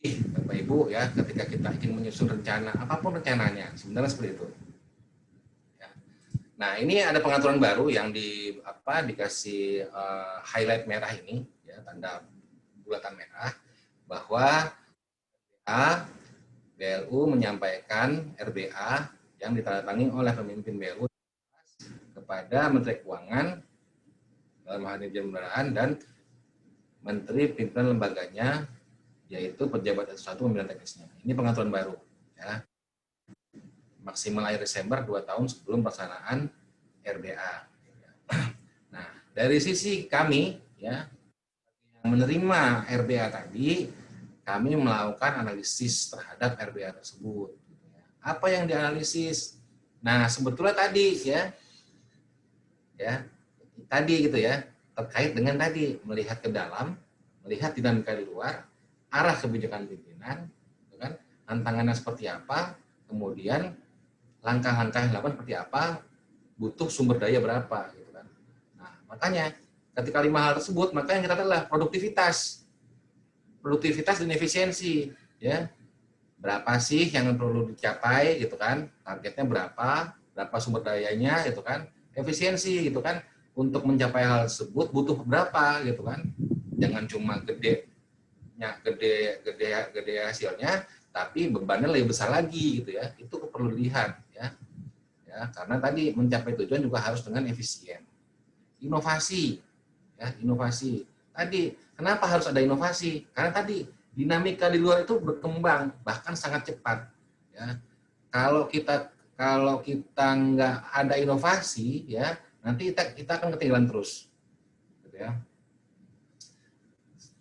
Bapak Ibu, ya, ketika kita ingin menyusun rencana, apapun rencananya, sebenarnya seperti itu. Ya. Nah, ini ada pengaturan baru yang dikasih highlight merah ini, ya, tanda bulatan merah, bahwa BLU menyampaikan RBA yang ditandatangani oleh pemimpin BLU kepada Menteri Keuangan dalam hal ini Dirjen dan Menteri Pimpinan Lembaganya, yaitu pejabat S1 pimpinan teknisnya. Ini pengaturan baru, ya. Maksimal akhir Desember 2 tahun sebelum pelaksanaan RBA. Nah, dari sisi kami, ya, yang menerima RBA tadi, kami melakukan analisis terhadap RBA tersebut. Apa yang dianalisis? Nah, sebetulnya tadi, ya, tadi gitu ya, terkait dengan tadi melihat ke dalam, melihat dinamika di luar, arah kebijakan pimpinan, gitu kan, tantangannya seperti apa, kemudian langkah-langkah yang dilakukan seperti apa, butuh sumber daya berapa, gitu kan. Nah, makanya ketika 5 hal tersebut, maka yang kita adalah produktivitas dan efisiensi, ya. Berapa sih yang perlu dicapai, gitu kan, targetnya berapa sumber dayanya, gitu kan, efisiensi, gitu kan, untuk mencapai hal tersebut butuh berapa, gitu kan. Jangan cuma gede hasilnya, tapi bebannya lebih besar lagi, gitu ya. Itu perlu dilihat, ya. Karena tadi mencapai tujuan juga harus dengan efisien. Inovasi, ya, inovasi. Tadi kenapa harus ada inovasi? Karena tadi dinamika di luar itu berkembang bahkan sangat cepat, ya. Kalau kita nggak ada inovasi, ya, nanti kita akan ketinggalan terus, gitu ya.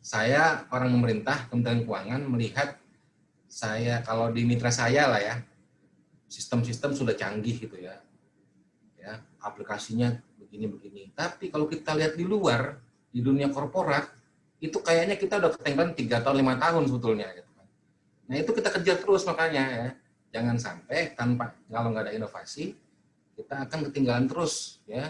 Saya orang pemerintah, Kementerian Keuangan melihat, saya kalau di mitra saya lah, ya, sistem-sistem sudah canggih, gitu ya, aplikasinya begini. Tapi kalau kita lihat di luar, di dunia korporat, itu kayaknya kita udah ketinggalan 3 tahun 5 tahun sebetulnya, gitu kan. Nah, itu kita kejar terus, makanya, ya, jangan sampai kalau nggak ada inovasi, kita akan ketinggalan terus, ya.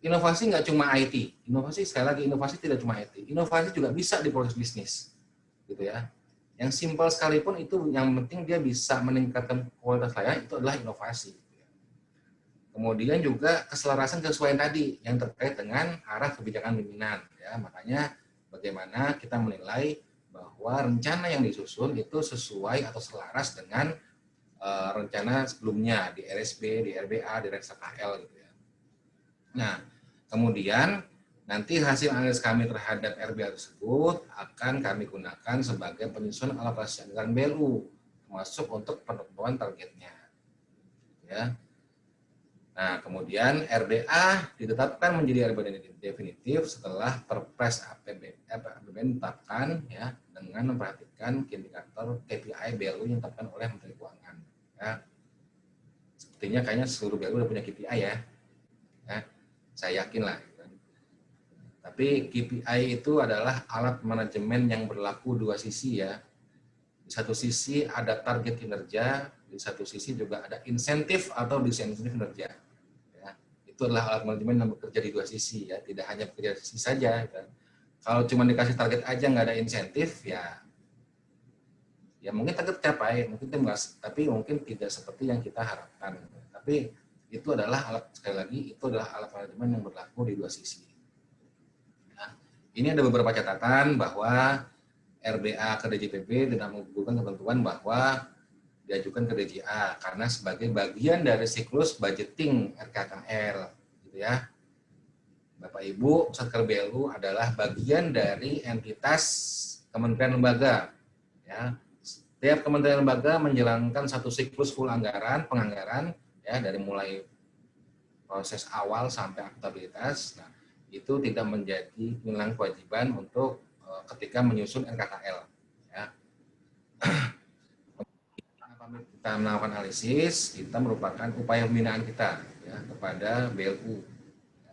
Inovasi nggak cuma IT, inovasi sekali lagi, inovasi tidak cuma IT, inovasi juga bisa di proses bisnis, gitu ya. Yang simpel sekalipun itu, yang penting dia bisa meningkatkan kualitas layanan, itu adalah inovasi. Kemudian juga keselarasan kesesuaian tadi yang terkait dengan arah kebijakan pimpinan, ya. Makanya bagaimana kita menilai bahwa rencana yang disusun itu sesuai atau selaras dengan rencana sebelumnya di RSB, di RBA, di Renstra KL, gitu ya. Nah, kemudian nanti hasil analisis kami terhadap RBA tersebut akan kami gunakan sebagai penyusunan alokasi anggaran BLU, termasuk untuk penentuan targetnya, ya. Nah, kemudian RBA ditetapkan menjadi RBA definitif setelah Perpres APBN ditetapkan, ya, dengan memperhatikan indikator KPI BLU yang ditetapkan oleh Menteri Keuangan, ya. Sepertinya kayaknya seluruh BLU udah punya KPI, ya. Saya yakin lah. Tapi KPI itu adalah alat manajemen yang berlaku dua sisi, ya. Di satu sisi ada target kinerja, di satu sisi juga ada insentif atau disinsentif kinerja. Ya, itu adalah alat manajemen yang bekerja di dua sisi, ya, tidak hanya bekerja di sisi saja. Ya. Kalau cuma dikasih target aja nggak ada insentif, ya mungkin target tercapai, mungkin tapi mungkin tidak seperti yang kita harapkan. Tapi itu adalah alat, sekali lagi, itu adalah alat manajemen yang berlaku di dua sisi. Nah, ini ada beberapa catatan bahwa RBA ke DJPB tidak menggugurkan ketentuan bahwa diajukan ke DJA karena sebagai bagian dari siklus budgeting RKKL, gitu ya. Bapak Ibu, Satker BLU adalah bagian dari entitas kementerian lembaga, ya. Setiap kementerian lembaga menjalankan satu siklus full penganggaran, ya, dari mulai proses awal sampai akuntabilitas. Nah, itu tidak menjadi hilang kewajiban untuk ketika menyusun NKKL. Ya. Kita melakukan analisis, kita merupakan upaya pembinaan kita ya, kepada BLU. Ya,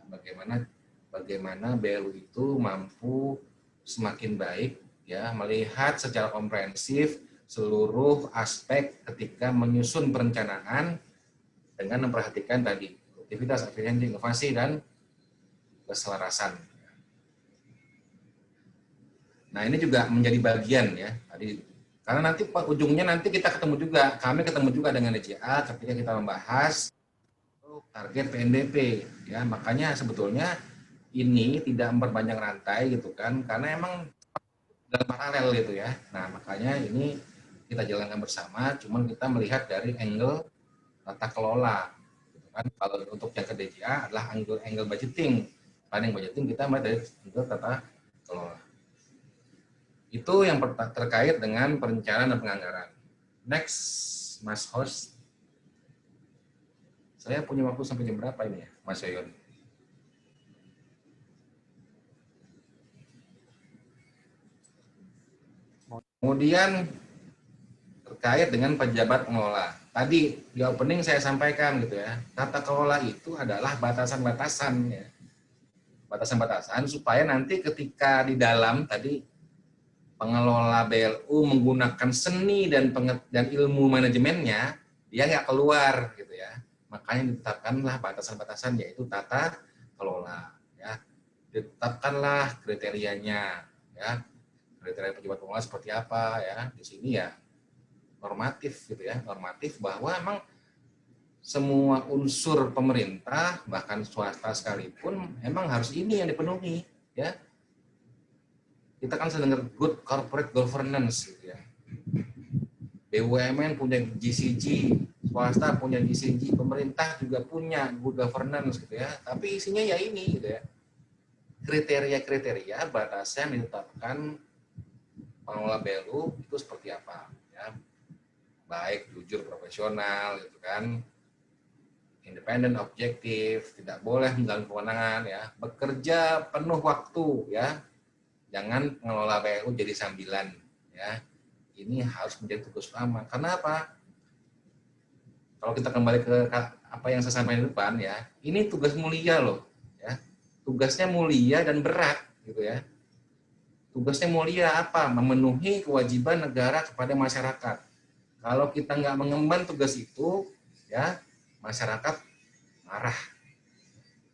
bagaimana BLU itu mampu semakin baik ya melihat secara komprehensif seluruh aspek ketika menyusun perencanaan dengan memperhatikan tadi produktivitas, efisiensi, inovasi, dan keselarasan. Nah, ini juga menjadi bagian ya tadi, karena nanti ujungnya nanti kita kami ketemu juga dengan DJA ketika kita membahas target PNBP ya. Makanya sebetulnya ini tidak memperpanjang rantai gitu kan, karena emang dalam paralel gitu ya. Nah, makanya ini kita jalankan bersama, cuman kita melihat dari angle tata kelola gitu kan. Kalau untuk yang ke DJA adalah angle budgeting. Planning budgeting kita melihat dari angle tata kelola. Itu yang terkait dengan perencanaan dan penganggaran. Next, Mas Host. Saya punya waktu sampai jam berapa ini ya, Mas Yoyon? Kemudian terkait dengan pejabat pengelola. Tadi di opening saya sampaikan gitu ya, tata kelola itu adalah batasan-batasan ya. Batasan-batasan supaya nanti ketika di dalam tadi pengelola BLU menggunakan seni dan ilmu manajemennya, dia nggak keluar gitu ya. Makanya ditetapkanlah batasan-batasan yaitu tata kelola ya. Ditetapkanlah kriterianya ya. Kriteria pejabat pengelola seperti apa ya. Di sini ya normatif gitu ya, normatif bahwa emang semua unsur pemerintah bahkan swasta sekalipun emang harus ini yang dipenuhi ya. Kita kan sedang dengar good corporate governance gitu ya. BUMN punya GCG, swasta punya GCG, pemerintah juga punya good governance gitu ya. Tapi isinya ya ini gitu ya. Kriteria-kriteria batasan yang ditetapkan pengelola BLU itu seperti apa ya. Baik, jujur, profesional gitu kan. Independen, objektif, tidak boleh mengganggu kewenangan ya. Bekerja penuh waktu ya. Jangan pengelola BLU jadi sambilan ya. Ini harus menjadi tugas utama. Karena apa? Kalau kita kembali ke apa yang saya sampaikan di depan ya, ini tugas mulia loh ya. Tugasnya mulia dan berat gitu ya. Tugasnya mulia apa? Memenuhi kewajiban negara kepada masyarakat. Kalau kita nggak mengemban tugas itu, ya masyarakat marah.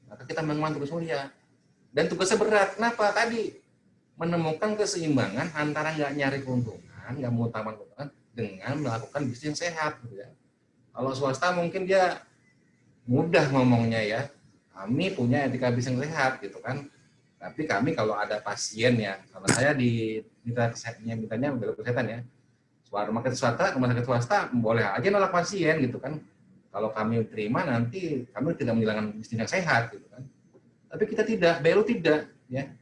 Maka kita mengemban tugas mulia. Dan tugasnya berat. Kenapa? Tadi menemukan keseimbangan antara nggak nyari keuntungan, nggak mengutamakan keuntungan, dengan melakukan bisnis yang sehat. Gitu ya. Kalau swasta mungkin dia mudah ngomongnya ya. Kami punya etika bisnis yang sehat, gitu kan. Tapi kami kalau ada pasien ya, kalau saya di mitra kesehatan ya, rumah sakit swasta boleh aja nolak pasien gitu kan. Kalau kami terima nanti kami tidak menjalankan bisnis yang sehat gitu kan. Tapi kita tidak, BLU tidak ya.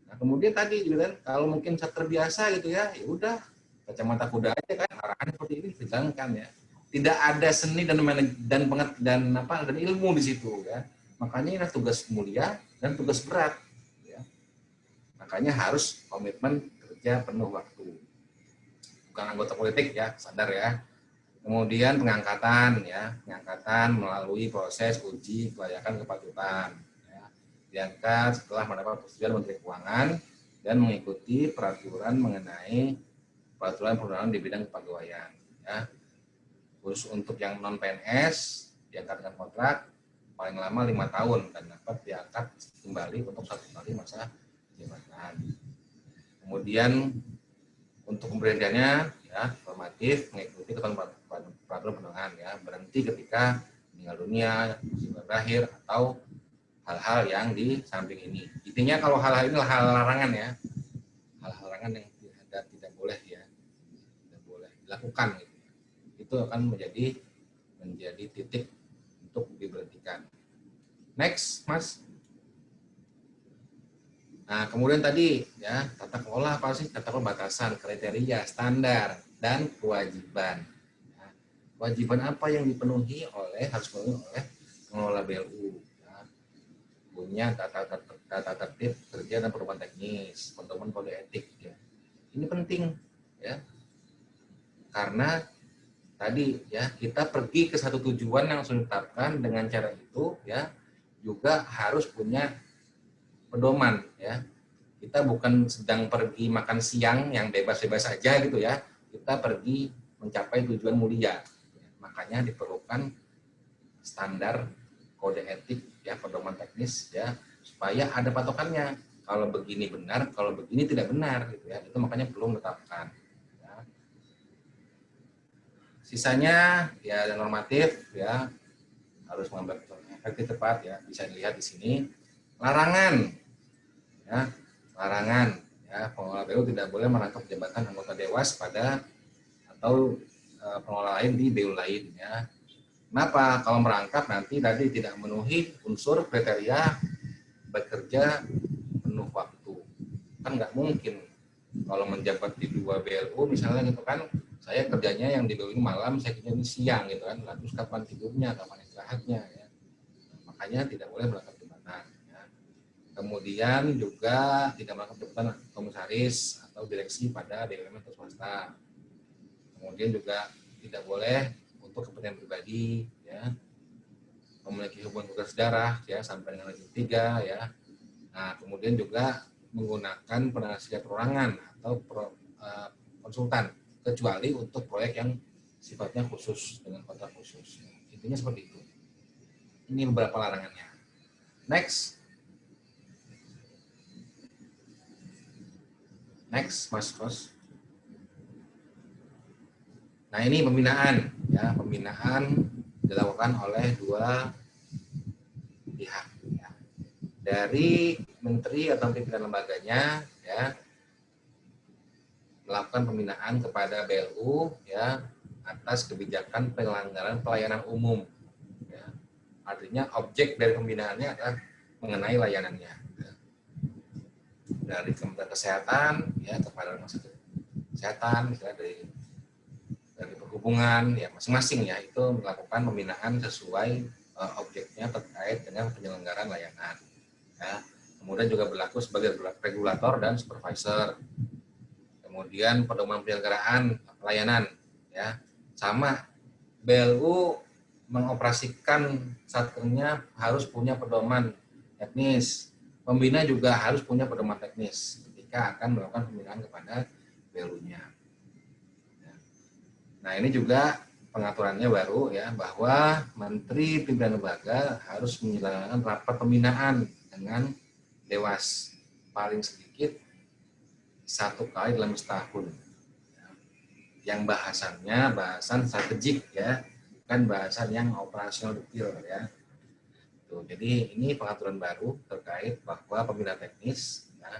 Nah, kemudian tadi gitu kan, kalau mungkin terbiasa gitu ya, ya udah kacamata kuda aja kan, arahan seperti ini dijalankan ya. Tidak ada seni dan ilmu di situ ya. Makanya ini tugas mulia dan tugas berat ya. Makanya harus komitmen kerja penuh waktu. Bukan anggota politik ya, sadar ya. Kemudian pengangkatan ya, pengangkatan melalui proses uji kelayakan kepatutan ya. Diangkat setelah mendapat persetujuan Menteri Keuangan dan mengikuti peraturan mengenai peraturan perundangan di bidang kepegawaian ya. Khusus untuk yang non PNS diangkat dengan kontrak paling lama 5 tahun dan dapat diangkat kembali untuk 1 kali masa jabatan. Kemudian untuk pemberhentiannya ya formatif mengikuti ketentuan peraturan perundangan ya, berhenti ketika meninggal dunia, musibah berakhir atau hal-hal yang di samping ini. Intinya kalau hal-hal ini hal larangan ya, hal-hal larangan yang tidak boleh ya, tidak boleh dilakukan gitu. Itu akan menjadi titik untuk diberhentikan. Next, Mas. Nah, kemudian tadi ya, tata kelola apa sih? Tata kelola batasan, kriteria, standar, dan kewajiban. Ya, kewajiban apa yang harus dipenuhi oleh pengelola BLU? Ya. punya tata tertib kerja dan pedoman teknis, pedoman kode etik. Ya. Ini penting, ya, karena tadi ya kita pergi ke satu tujuan yang sudah ditetapkan. Dengan cara itu, ya, juga harus punya pedoman, ya. Kita bukan sedang pergi makan siang yang bebas-bebas saja gitu ya. Kita pergi mencapai tujuan mulia. Makanya diperlukan standar kode etik, ya, pedoman teknis, ya, supaya ada patokannya. Kalau begini benar, kalau begini tidak benar, gitu ya. Itu makanya perlu ditetapkan. Ya. Sisanya ya normatif, ya, harus mengambil efektif tepat, ya. Bisa dilihat di sini. Larangan, ya, larangan, ya, pengelola BU tidak boleh merangkap jabatan anggota dewas pada atau pengelola lain di BU lain, ya. Kenapa? Kalau merangkap nanti tadi tidak memenuhi unsur kriteria bekerja penuh waktu. Kan nggak mungkin kalau menjabat di 2 BLU misalnya gitu kan, saya kerjanya yang di BLU ini malam, saya kerja di siang gitu kan, terus kapan tidurnya, kapan istirahatnya, ya. Makanya tidak boleh merangkap jabatan. Ya. Kemudian juga tidak merangkap jabatan komisaris atau direksi pada BUMN atau swasta. Kemudian juga tidak boleh untuk kepentingan pribadi, ya, memiliki hubungan keluarga sedarah, ya, sampai dengan level 3, ya. Nah, kemudian juga menggunakan penasihat perorangan atau konsultan, kecuali untuk proyek yang sifatnya khusus dengan kontrak khusus. Intinya seperti itu. Ini beberapa larangannya. Next, Mas Kos. Nah, ini pembinaan, ya, pembinaan dilakukan oleh 2 pihak, ya. Dari menteri atau pimpinan lembaganya, ya, melakukan pembinaan kepada BLU, ya, atas kebijakan penyelenggaraan pelayanan umum, ya. Artinya objek dari pembinaannya adalah mengenai layanannya, ya. Dari Kementerian Kesehatan, ya, kepada Rumah Sakit Kesehatan, misalnya dari perhubungan, ya, masing-masing, ya, itu melakukan pembinaan sesuai objeknya terkait dengan penyelenggaraan layanan, ya. Kemudian juga berlaku sebagai regulator dan supervisor. Kemudian pedoman penyelenggaraan pelayanan, ya, sama BLU mengoperasikan satkernya harus punya pedoman teknis. Pembina juga harus punya pedoman teknis ketika akan melakukan pembinaan kepada BLU-nya. Nah, ini juga pengaturannya baru, ya, bahwa Menteri Pimpinan Lembaga harus menyelenggarakan rapat pembinaan dengan Dewas paling sedikit 1 kali dalam setahun, ya. Yang bahasan strategik, ya, bukan bahasan yang operasional detail, ya. Tuh, jadi ini pengaturan baru terkait bahwa pembina teknis, ya,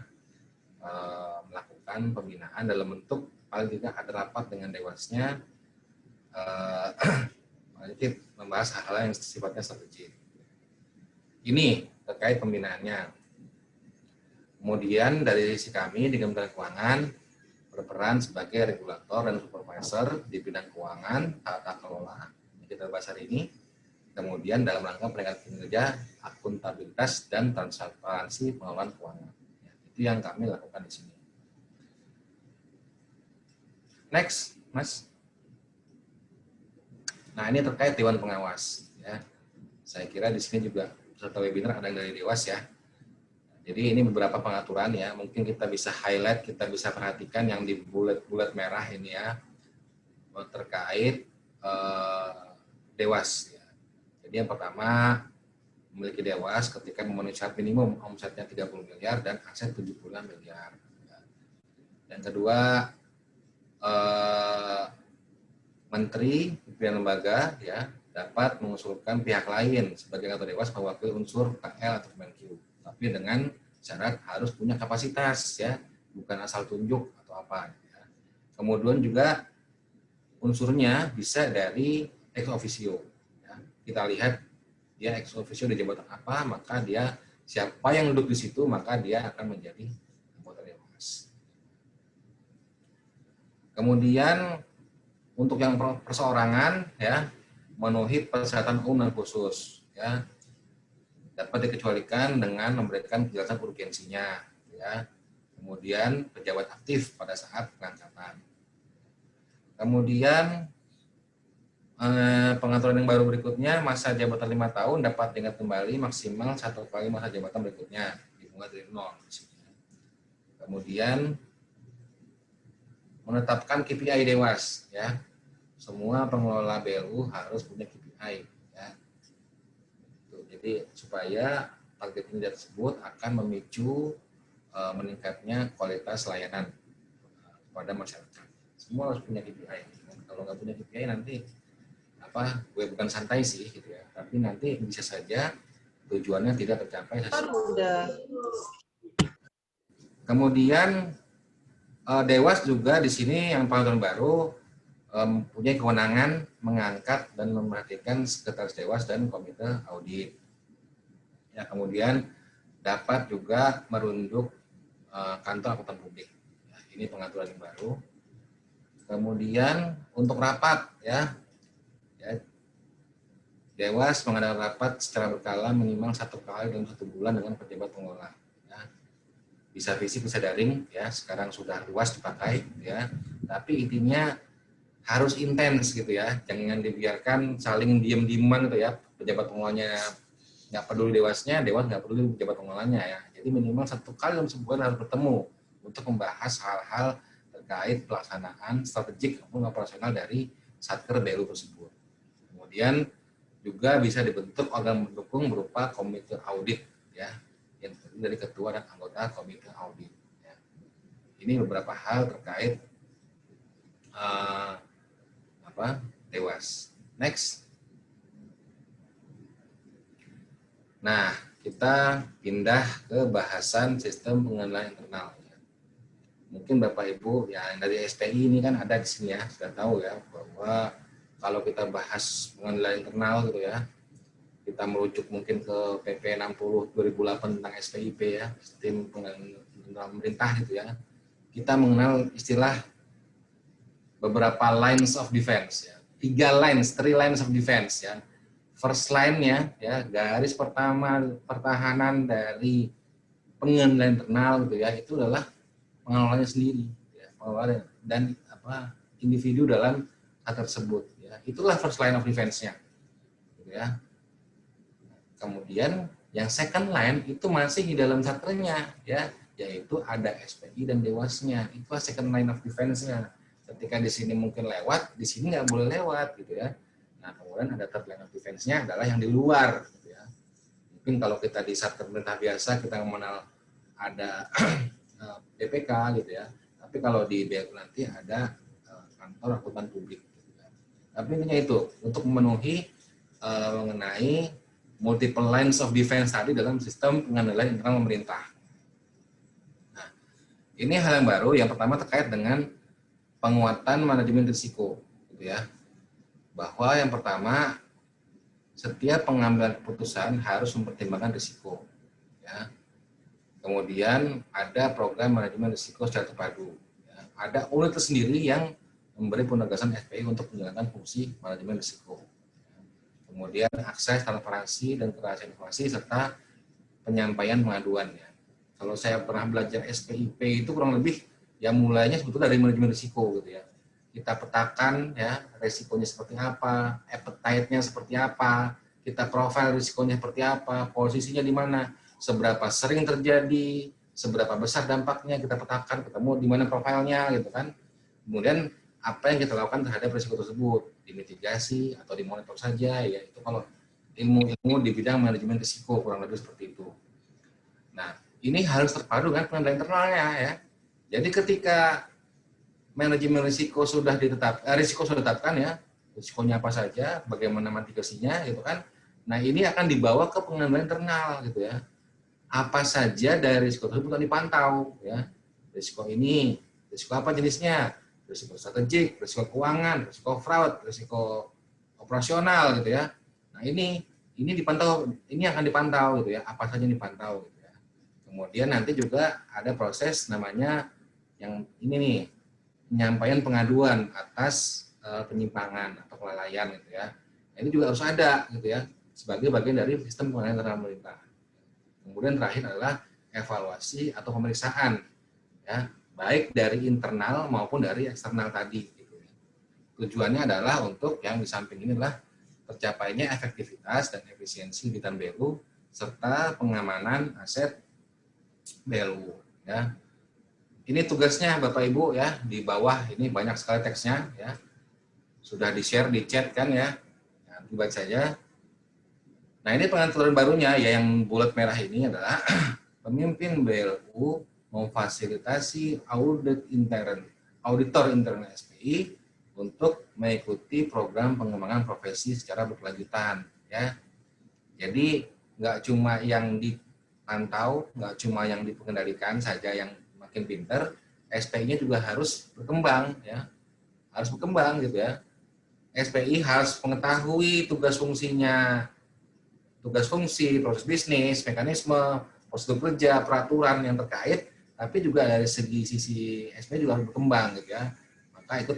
melakukan pembinaan dalam bentuk paling tidak ada rapat dengan Dewasnya, membahas hal-hal yang sifatnya strategis. Ini terkait pembinaannya. Kemudian dari sisi kami di Kementerian Keuangan berperan sebagai regulator dan supervisor di bidang keuangan, tata kelola yang kita bahas hari ini. Kemudian dalam rangka peningkatan kinerja, akuntabilitas dan transparansi pengelolaan keuangan. Ya, itu yang kami lakukan di sini. Next, Mas. Nah, ini terkait Dewan Pengawas, ya. Saya kira di sini juga peserta webinar ada yang dari Dewas, ya. Jadi ini beberapa pengaturan, ya. Mungkin kita bisa highlight, kita bisa perhatikan yang di bulat-bulat merah ini, ya, terkait Dewas. Ya. Jadi yang pertama, memiliki Dewas ketika memenuhi syarat minimum omsetnya 30 miliar dan aset 76 miliar. Ya. Yang kedua, Menteri Pimpinan Lembaga, ya, dapat mengusulkan pihak lain sebagai anggota Dewas mewakili unsur KL atau Kemenq, tapi dengan syarat harus punya kapasitas, ya, bukan asal tunjuk atau apa. Ya. Kemudian juga unsurnya bisa dari ex officio. Ya. Kita lihat dia ex officio di jabatan apa, maka dia siapa yang duduk di situ, maka dia akan menjadi anggota Dewas. Kemudian untuk yang perseorangan, ya, memenuhi persyaratan umum dan khusus, ya. dapat dikecualikan dengan memberikan penjelasan urgensinya, ya. Kemudian pejabat aktif pada saat pengangkatan. Kemudian pengaturan yang baru berikutnya, masa jabatan 5 tahun dapat diingat kembali maksimal 1 kali masa jabatan berikutnya, dimulai dari 0. Kemudian menetapkan KPI Dewas, ya. Semua pengelola BLU harus punya KPI, ya. Jadi supaya target kinerja tersebut akan memicu meningkatnya kualitas layanan kepada masyarakat. Semua harus punya KPI. Kalau nggak punya KPI nanti gue bukan santai sih gitu ya, tapi nanti bisa saja tujuannya tidak tercapai. Kemudian Dewas juga di sini yang peraturan baru punya kewenangan mengangkat dan memperhatikan sekretaris Dewas dan komite audit. Ya, kemudian dapat juga merunduk kantor akuntan publik. Ya, ini pengaturan yang baru. Kemudian untuk rapat, ya, Dewas mengadakan rapat secara berkala minimal 1 kali dalam 1 bulan dengan pejabat pengelola. Ya. Bisa fisik, bisa daring, ya. Sekarang sudah luas dipakai, ya. Tapi intinya harus intens gitu ya. Jangan dibiarkan saling diem-dieman gitu ya. Pejabat pengelolanya nggak peduli Dewasnya, Dewas nggak peduli pejabat pengelolanya ya. Jadi minimal 1 kali dalam sebulan harus bertemu untuk membahas hal-hal terkait pelaksanaan strategik maupun operasional dari Satker BLU tersebut. Kemudian juga bisa dibentuk organ pendukung berupa komite audit, ya, yang terdiri dari ketua dan anggota komite audit. Ya. Ini beberapa hal terkait Dewas. Next. Nah, kita pindah ke bahasan sistem pengenalan internal. Ya. Mungkin Bapak Ibu ya dari SPI ini kan ada di sini ya, sudah tahu ya bahwa kalau kita bahas pengenalan internal gitu ya, kita merujuk mungkin ke PP 60 2008 tentang SPIP ya, sistem pengenalan internal pemerintah gitu ya. Kita mengenal istilah beberapa lines of defense ya. 3 lines of defense ya. First line-nya ya, garis pertama pertahanan dari pengenalan internal gitu ya, itu adalah pengelolanya sendiri ya, pengelola dan individu dalam hal tersebut. Itulah first line of defense-nya. Gitu ya. Kemudian yang second line itu masih di dalam satkernya ya, yaitu ada SPI dan Dewasnya. Itulah second line of defense-nya. Ketika di sini mungkin lewat, di sini nggak boleh lewat gitu ya. Nah, kemudian ada third line of defense-nya adalah yang di luar gitu ya. Mungkin kalau kita di satker pemerintah biasa kita mengenal ada DPK gitu ya. Tapi kalau di BLU nanti ada kantor akuntan publik. Tapi intinya itu, untuk memenuhi mengenai multiple lines of defense tadi dalam sistem pengendalian internal pemerintah. Nah, ini hal yang baru. Yang pertama terkait dengan penguatan manajemen risiko, gitu ya. Bahwa yang pertama, setiap pengambilan keputusan harus mempertimbangkan risiko. Ya. Kemudian ada program manajemen risiko secara terpadu. Ya. Ada unit tersendiri yang memberi penugasan FPI untuk menjalankan fungsi manajemen risiko. Kemudian akses, transparansi, dan kerahasiaan informasi, serta penyampaian pengaduan. Ya. Kalau saya pernah belajar SPIP itu kurang lebih, ya mulainya sebetulnya dari manajemen risiko. Gitu ya. Kita petakan ya risikonya seperti apa, appetite-nya seperti apa, kita profil risikonya seperti apa, posisinya di mana, seberapa sering terjadi, seberapa besar dampaknya, kita petakan, ketemu di mana profilnya, gitu kan. Kemudian apa yang kita lakukan terhadap risiko tersebut, dimitigasi atau dimonitor saja, ya itu kalau ilmu-ilmu di bidang manajemen risiko kurang lebih seperti itu. Nah, ini harus terpadu dengan pengendalian internalnya ya. Jadi ketika manajemen risiko sudah ditetapkan ya, risikonya apa saja, bagaimana mitigasinya, gitu kan. Nah, ini akan dibawa ke pengendalian internal gitu ya. Apa saja dari risiko tersebut akan dipantau ya. Risiko ini, risiko apa jenisnya? Risiko strategik, risiko keuangan, risiko fraud, risiko operasional gitu ya. Nah ini dipantau, ini akan dipantau gitu ya, apa saja yang dipantau gitu ya. Kemudian nanti juga ada proses namanya yang ini nih, penyampaian pengaduan atas penyimpangan atau kelalaian gitu ya. Nah, ini juga harus ada gitu ya, sebagai bagian dari sistem pengelolaan internal pemerintah. Kemudian terakhir adalah evaluasi atau pemeriksaan, ya, baik dari internal maupun dari eksternal tadi. Gitu. Tujuannya adalah untuk yang di samping ini adalah tercapainya efektivitas dan efisiensi bitan BLU serta pengamanan aset BLU. Ya. Ini tugasnya Bapak Ibu ya, di bawah ini banyak sekali teksnya ya. Sudah di-share di chat kan ya. Nah, dibaca saja. Nah, ini pengaturan barunya ya, yang bulat merah ini adalah pemimpin BLU memfasilitasi auditor intern SPI untuk mengikuti program pengembangan profesi secara berkelanjutan ya. Jadi nggak cuma yang dipantau, nggak cuma yang dikendalikan saja yang makin pinter, SPI-nya juga harus berkembang ya. Harus berkembang gitu ya. SPI harus mengetahui tugas fungsinya, tugas fungsi, proses bisnis, mekanisme, prosedur kerja, peraturan yang terkait, tapi juga dari sisi SPI juga harus berkembang gitu ya. Maka ikut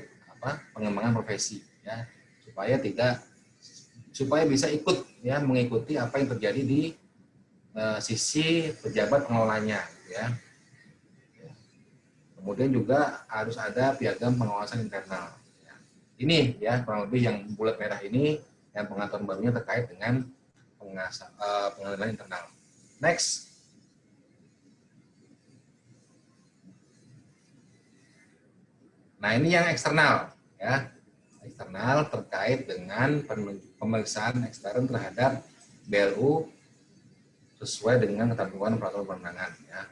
pengembangan profesi ya, supaya bisa ikut ya, mengikuti apa yang terjadi di sisi pejabat pengelolanya gitu ya. Kemudian juga harus ada piagam pengawasan internal. Ya. Ini ya kurang lebih yang bulat merah ini yang pengaturan barunya terkait dengan pengelolaan internal. Next. Nah, ini yang eksternal ya. Eksternal terkait dengan pemeriksaan ekstern terhadap BLU sesuai dengan ketentuan peraturan perundangan ya.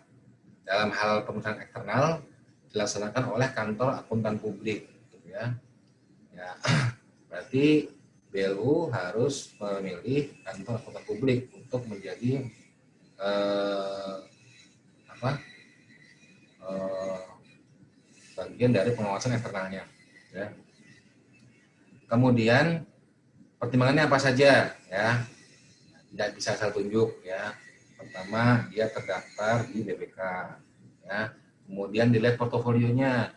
Dalam hal pemeriksaan eksternal dilaksanakan oleh kantor akuntan publik gitu ya. Ya, berarti BLU harus memilih kantor akuntan publik untuk menjadi bagian dari pengawasan eksternalnya. Ya. Kemudian pertimbangannya apa saja? Ya, tidak bisa saya tunjuk. Ya, pertama dia terdaftar di BPK. Ya, kemudian dilihat portofolionya,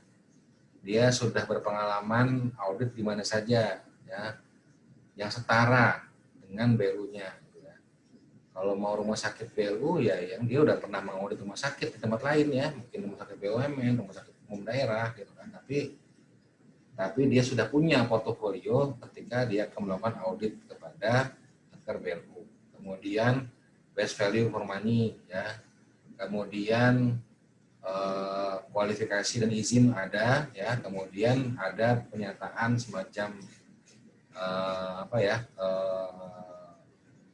dia sudah berpengalaman audit di mana saja. Ya, yang setara dengan BLU-nya. Ya. Kalau mau rumah sakit BLU ya yang dia udah pernah mengaudit rumah sakit di tempat lain ya, mungkin rumah sakit BUMN, rumah sakit umum daerah gitu kan. Tapi dia sudah punya portofolio ketika dia akan melakukan audit kepada kantor BLU. Kemudian best value for money ya. Kemudian kualifikasi dan izin ada ya. Kemudian ada pernyataan semacam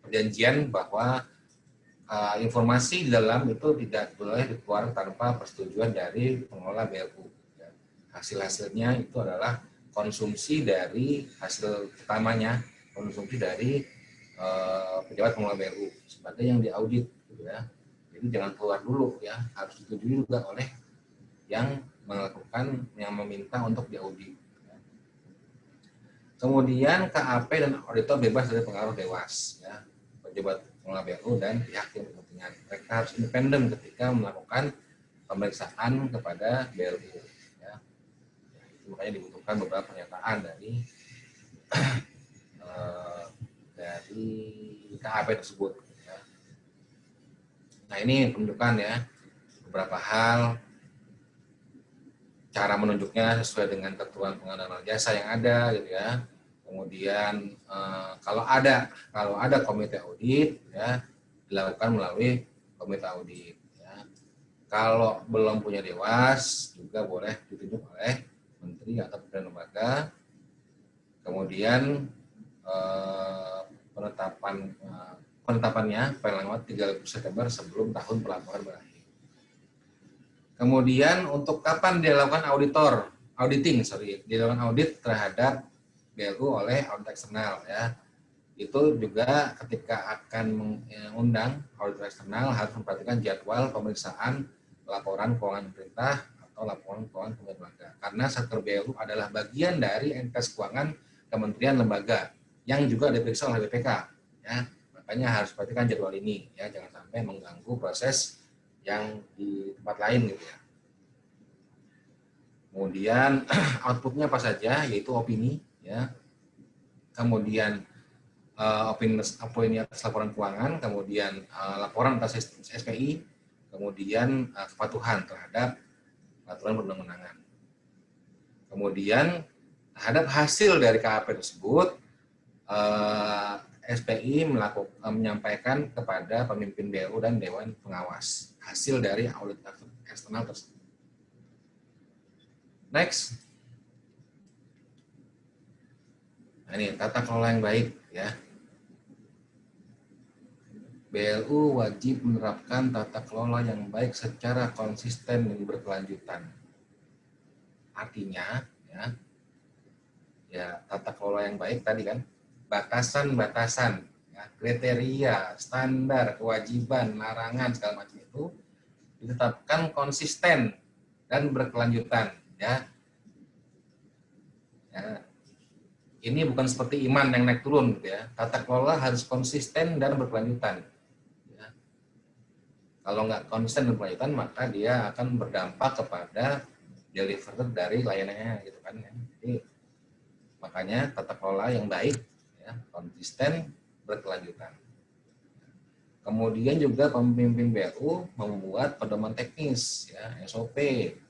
perjanjian bahwa informasi di dalam itu tidak boleh dikeluarkan tanpa persetujuan dari pengelola BLU. Ya. Hasil-hasilnya itu adalah konsumsi dari hasil utamanya, konsumsi dari pejabat pengelola BLU sebagai yang diaudit, gitu ya. Jadi jangan keluar dulu ya, harus disetujui juga oleh yang melakukan, yang meminta untuk diaudit. Ya. Kemudian KAP dan auditor bebas dari pengaruh dewas, ya. Pejabat pengelola BLU dan pihak yang berkepentingan. Mereka harus independen ketika melakukan pemeriksaan kepada BLU. Ya. Makanya dibutuhkan beberapa pernyataan dari KAP tersebut. Ya. Nah, ini penunjukan ya, beberapa hal, cara menunjuknya sesuai dengan ketentuan pengenalan jasa yang ada, gitu ya. Kemudian kalau ada komite audit, ya, dilakukan melalui komite audit. Ya. Kalau belum punya dewas, juga boleh ditunjuk oleh menteri atau pimpinan lembaga. Kemudian penetapannya paling lambat 30 September sebelum tahun pelaporan berakhir. Kemudian untuk kapan dilakukan dilakukan audit terhadap BLU oleh audit eksternal ya. Itu juga ketika akan mengundang audit eksternal harus memperhatikan jadwal pemeriksaan laporan keuangan pemerintah atau laporan keuangan pemerintah lembaga. Karena sektor BLU adalah bagian dari entitas keuangan kementerian lembaga yang juga diperiksa oleh BPK ya. Makanya harus perhatikan jadwal ini ya, jangan sampai mengganggu proses yang di tempat lain gitu ya. Kemudian outputnya apa saja, yaitu opini ya. Kemudian opini atas laporan keuangan, kemudian laporan atas SPI, kemudian kepatuhan terhadap peraturan perundang-undangan. Kemudian terhadap hasil dari KAP tersebut, SPI menyampaikan kepada pemimpin BLU dan Dewan Pengawas hasil dari audit eksternal tersebut. Next. Nah, ini tata kelola yang baik ya. BLU wajib menerapkan tata kelola yang baik secara konsisten dan berkelanjutan. Artinya, ya tata kelola yang baik tadi kan, batasan-batasan, ya, kriteria, standar, kewajiban, larangan segala macam itu ditetapkan konsisten dan berkelanjutan. Ya, ini bukan seperti iman yang naik turun, gitu ya. Tata kelola harus konsisten dan berkelanjutan. Kalau nggak konsisten dan berkelanjutan, maka dia akan berdampak kepada deliver dari layanannya, gitu kan. Jadi makanya tata kelola yang baik, ya, konsisten, berkelanjutan. Kemudian juga pemimpin BLU membuat pedoman teknis, ya, SOP,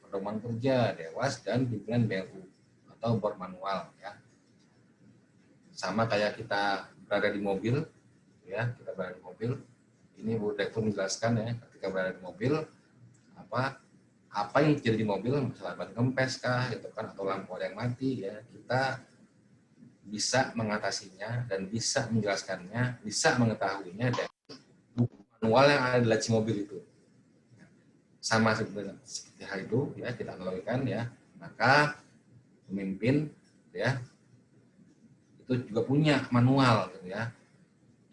pedoman kerja, dewas dan pimpinan BLU atau board manual, ya. Sama kayak kita berada di mobil, ya, kita berada di mobil. Ini Bu Direktur menjelaskan ya, ketika berada di mobil, apa yang terjadi di mobil, misalnya ban kempes kah, gitu kan, atau lampu ada yang mati, ya, kita bisa mengatasinya dan bisa menjelaskannya, bisa mengetahuinya dari buku manual yang ada di laci mobil itu. Sama seperti hal itu, ya, kita analogikan, ya, maka pemimpin, ya, itu juga punya manual, gitu ya,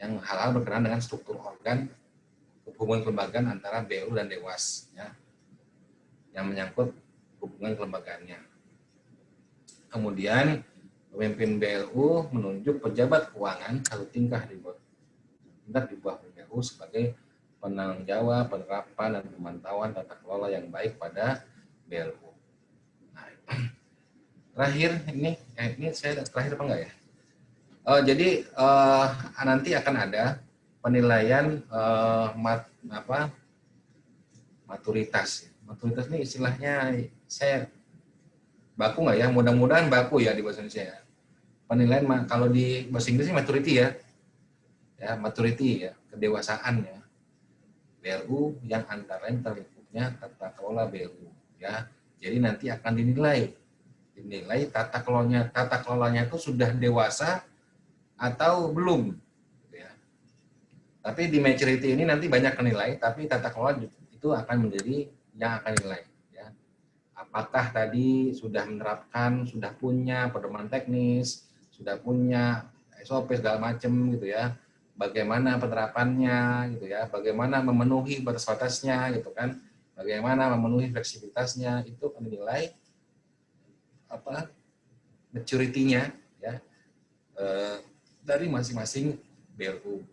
yang hal-hal berkenaan dengan struktur organ hubungan kelembagaan antara BLU dan Dewas, ya, yang menyangkut hubungan kelembagaannya. Kemudian pemimpin BLU menunjuk pejabat keuangan satu tingkat di bawah BLU sebagai penanggung jawab penerapan dan pemantauan tata kelola yang baik pada BLU. Nah, terakhir ini saya terakhir apa enggak ya? Jadi nanti akan ada penilaian maturitas. Maturitas ini istilahnya saya baku nggak ya? Mudah-mudahan baku ya di bahasa Indonesia. Penilaian kalau di bahasa Inggris maturity ya, maturity ya, kedewasaan ya. BLU yang antara lain terlingkupnya tata kelola BLU, ya. Jadi nanti akan dinilai tata kelolanya itu sudah dewasa atau belum, ya. Tapi di maturity ini nanti banyak menilai, tapi tata kelola itu akan menjadi yang akan dinilai, ya. Apakah tadi sudah menerapkan, sudah punya pedoman teknis, sudah punya SOP segala macam gitu ya. Bagaimana penerapannya gitu ya, bagaimana memenuhi batas-batasnya gitu kan. Bagaimana memenuhi fleksibilitasnya, itu akan dinilai maturity-nya, ya. Dari masing-masing BLU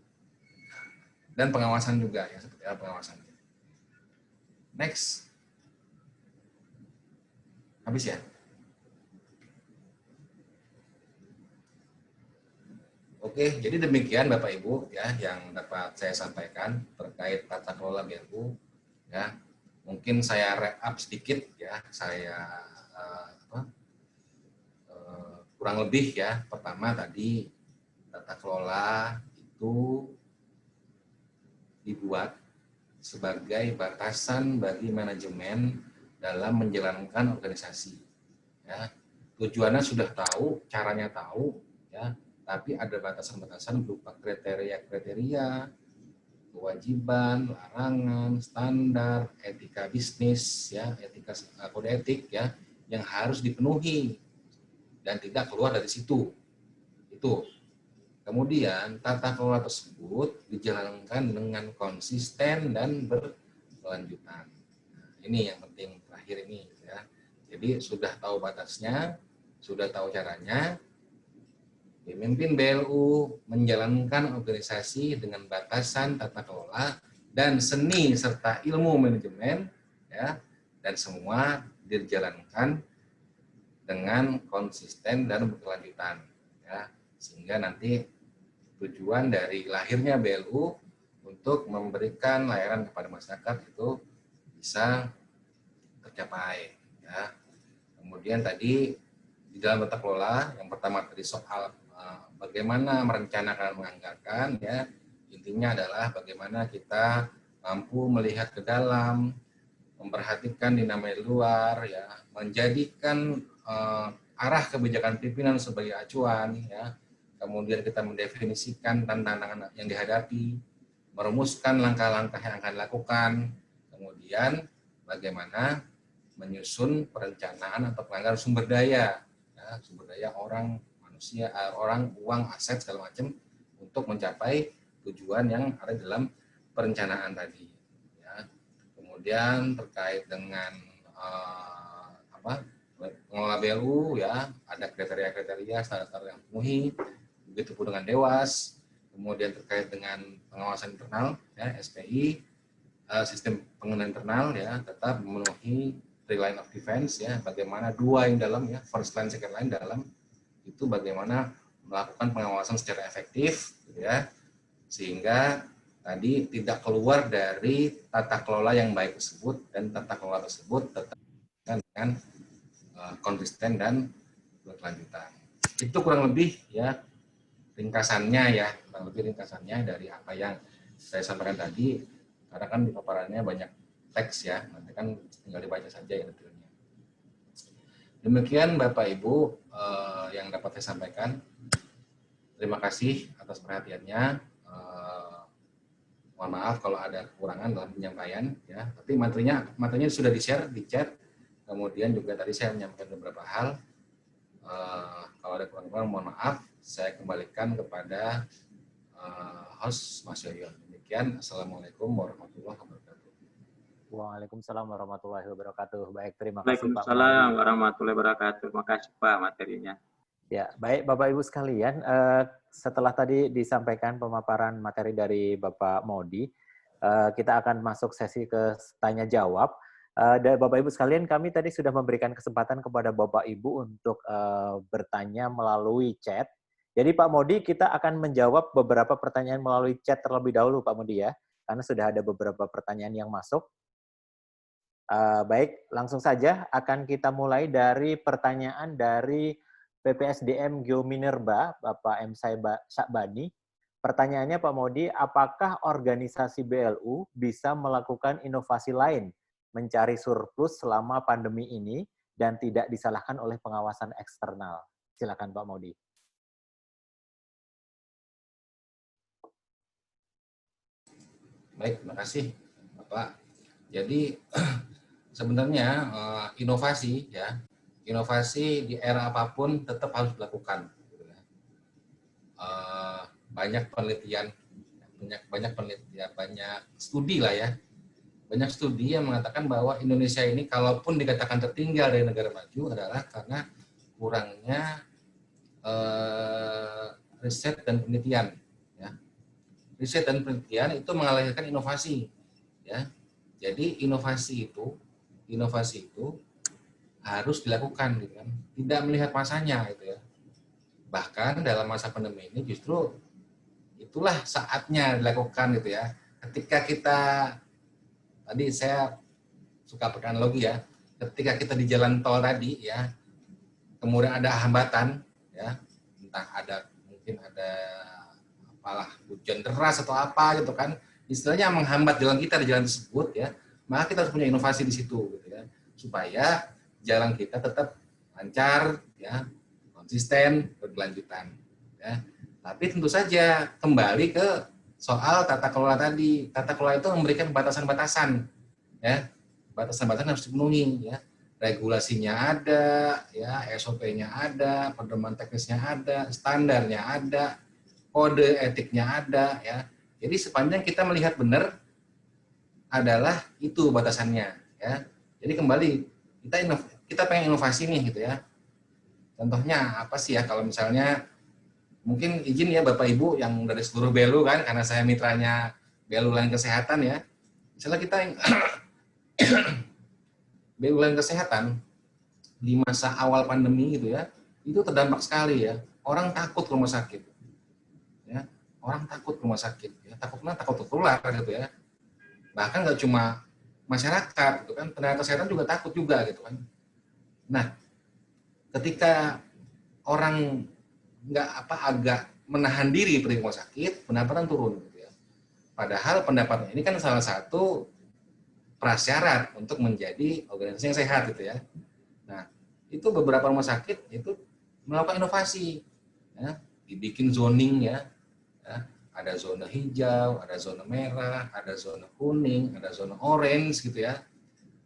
dan pengawasan juga ya, seperti apa pengawasannya. Next, habis ya. Oke, jadi demikian Bapak Ibu ya yang dapat saya sampaikan terkait tata kelola BLU, ya. Mungkin saya wrap up sedikit ya, saya kurang lebih ya. Pertama tadi tata kelola itu dibuat sebagai batasan bagi manajemen dalam menjalankan organisasi. Ya. Tujuannya sudah tahu, caranya tahu, ya. Tapi ada batasan-batasan berupa kriteria-kriteria, kewajiban, larangan, standar, etika bisnis, ya, etika kode etik, ya, yang harus dipenuhi dan tidak keluar dari situ. Itu. Kemudian tata kelola tersebut dijalankan dengan konsisten dan berkelanjutan. Nah, ini yang penting terakhir ini, ya. Jadi sudah tahu batasnya, sudah tahu caranya. Pemimpin BLU menjalankan organisasi dengan batasan tata kelola dan seni serta ilmu manajemen, ya, dan semua dijalankan dengan konsisten dan berkelanjutan, ya, sehingga nanti tujuan dari lahirnya BLU untuk memberikan layanan kepada masyarakat itu bisa tercapai. Ya. Kemudian tadi di dalam tata kelola, yang pertama tadi soal bagaimana merencanakan menganggarkan, ya intinya adalah bagaimana kita mampu melihat ke dalam, memperhatikan dinamika luar, ya menjadikan arah kebijakan pimpinan sebagai acuan, ya kemudian kita mendefinisikan tantangan yang dihadapi, merumuskan langkah-langkah yang akan dilakukan, kemudian bagaimana menyusun perencanaan atau penganggaran sumber daya, ya, sumber daya orang, manusia, orang, uang, aset segala macam untuk mencapai tujuan yang ada dalam perencanaan tadi. Ya. Kemudian terkait dengan pengelola BLU, ya ada kriteria-kriteria standar yang dipenuhi, begitu pun dengan Dewas. Kemudian terkait dengan pengawasan internal, ya SPI, sistem pengendalian internal, ya tetap memenuhi three line of defense, ya bagaimana dua yang dalam, ya first line, second line dalam itu bagaimana melakukan pengawasan secara efektif, gitu ya, sehingga tadi tidak keluar dari tata kelola yang baik tersebut, dan tata kelola tersebut tetap dengan konsisten dan berkelanjutan. Itu kurang lebih ya ringkasannya, ya kurang lebih ringkasannya dari apa yang saya sampaikan tadi, karena kan di paparannya banyak teks, ya nanti kan tinggal dibaca saja ya detailnya. Demikian Bapak Ibu yang dapat saya sampaikan. Terima kasih atas perhatiannya. Mohon maaf kalau ada kekurangan dalam penyampaian, ya. Tapi materinya sudah di-share di chat. Kemudian juga tadi saya menyampaikan beberapa hal. Kalau ada kekurangan mohon maaf. Saya kembalikan kepada host Mas Yoyon. Demikian. Assalamualaikum warahmatullahi wabarakatuh. Waalaikumsalam warahmatullahi wabarakatuh. Baik, terima kasih Pak. Waalaikumsalam warahmatullahi wabarakatuh. Terima kasih Pak materinya. Ya, baik Bapak Ibu sekalian, setelah tadi disampaikan pemaparan materi dari Bapak Modi, kita akan masuk sesi ke tanya jawab. Dan Bapak Ibu sekalian, kami tadi sudah memberikan kesempatan kepada Bapak Ibu untuk bertanya melalui chat. Jadi Pak Modi, kita akan menjawab beberapa pertanyaan melalui chat terlebih dahulu Pak Modi, ya, karena sudah ada beberapa pertanyaan yang masuk. Baik, langsung saja akan kita mulai dari pertanyaan dari PPSDM Geominerba, Bapak M. Syakbani. Pertanyaannya Pak Modi, apakah organisasi BLU bisa melakukan inovasi lain mencari surplus selama pandemi ini dan tidak disalahkan oleh pengawasan eksternal? Silakan Pak Modi. Baik, terima kasih Bapak. Jadi sebenarnya inovasi, ya inovasi di era apapun tetap harus dilakukan. Banyak penelitian, banyak studi lah, ya. Banyak studi yang mengatakan bahwa Indonesia ini kalaupun dikatakan tertinggal dari negara maju adalah karena kurangnya riset dan penelitian. Ya. Riset dan penelitian itu melahirkan inovasi. Ya. Jadi inovasi itu harus dilakukan, gitu kan. Tidak melihat masanya, gitu ya. Bahkan dalam masa pandemi ini justru itulah saatnya dilakukan, gitu ya. Ketika kita, tadi saya suka pakai analogi, ya. Ketika kita di jalan tol tadi, ya, kemudian ada hambatan, ya, entah mungkin ada apalah hujan deras atau apa, gitu kan. Istilahnya menghambat jalan kita di jalan tersebut, ya. Maka kita harus punya inovasi di situ, gitu ya, supaya jalan kita tetap lancar, ya, konsisten, berkelanjutan. Ya. Tapi tentu saja kembali ke soal tata kelola tadi. Tata kelola itu memberikan batasan-batasan, ya, batasan-batasan harus dipenuhi, ya. Regulasinya ada, ya, SOP-nya ada, pedoman teknisnya ada, standarnya ada, kode etiknya ada, ya. Jadi sepanjang kita melihat benar adalah itu batasannya, ya. Jadi kembali kita pengen inovasi nih, gitu ya. Contohnya apa sih, ya, kalau misalnya mungkin izin ya Bapak Ibu yang dari seluruh BLU kan, karena saya mitranya BLU Layanan Kesehatan, ya. Misalnya kita BLU Layanan Kesehatan di masa awal pandemi, gitu ya, itu terdampak sekali, ya. Orang takut ke rumah sakit. Ya. orang takut ke rumah sakit, ya, takut tertular gitu ya. Bahkan nggak cuma masyarakat, gitu kan, tenaga kesehatan juga takut juga gitu kan. Nah, ketika orang agak menahan diri pergi ke rumah sakit, pendapatan turun. Gitu ya. Padahal pendapatan ini kan salah satu prasyarat untuk menjadi organisasi yang sehat gitu ya. Nah, itu beberapa rumah sakit itu melakukan inovasi, ya, dibikin zoning ya, ada zona hijau, ada zona merah, ada zona kuning, ada zona orange gitu ya.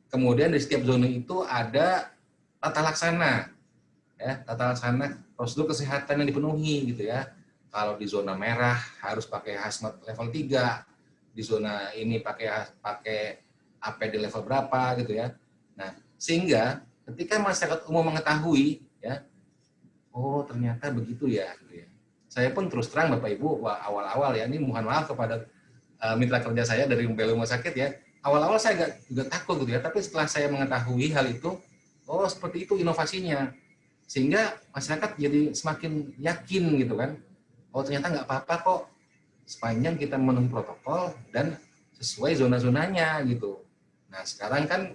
Kemudian di setiap zona itu ada tata laksana, ya, tata laksana prosedur kesehatan yang dipenuhi gitu ya. Kalau di zona merah harus pakai hazmat level 3, di zona ini pakai APD level berapa gitu ya. Nah, sehingga ketika masyarakat umum mengetahui ya, oh ternyata begitu ya gitu ya. Saya pun terus terang Bapak Ibu, awal-awal ya, ini mohon maaf kepada mitra kerja saya dari rumah sakit ya. Awal-awal saya juga takut gitu ya, tapi setelah saya mengetahui hal itu, oh seperti itu inovasinya. Sehingga masyarakat jadi semakin yakin gitu kan. Oh ternyata nggak apa-apa kok, sepanjang kita memenuhi protokol dan sesuai zona-zonanya gitu. Nah sekarang kan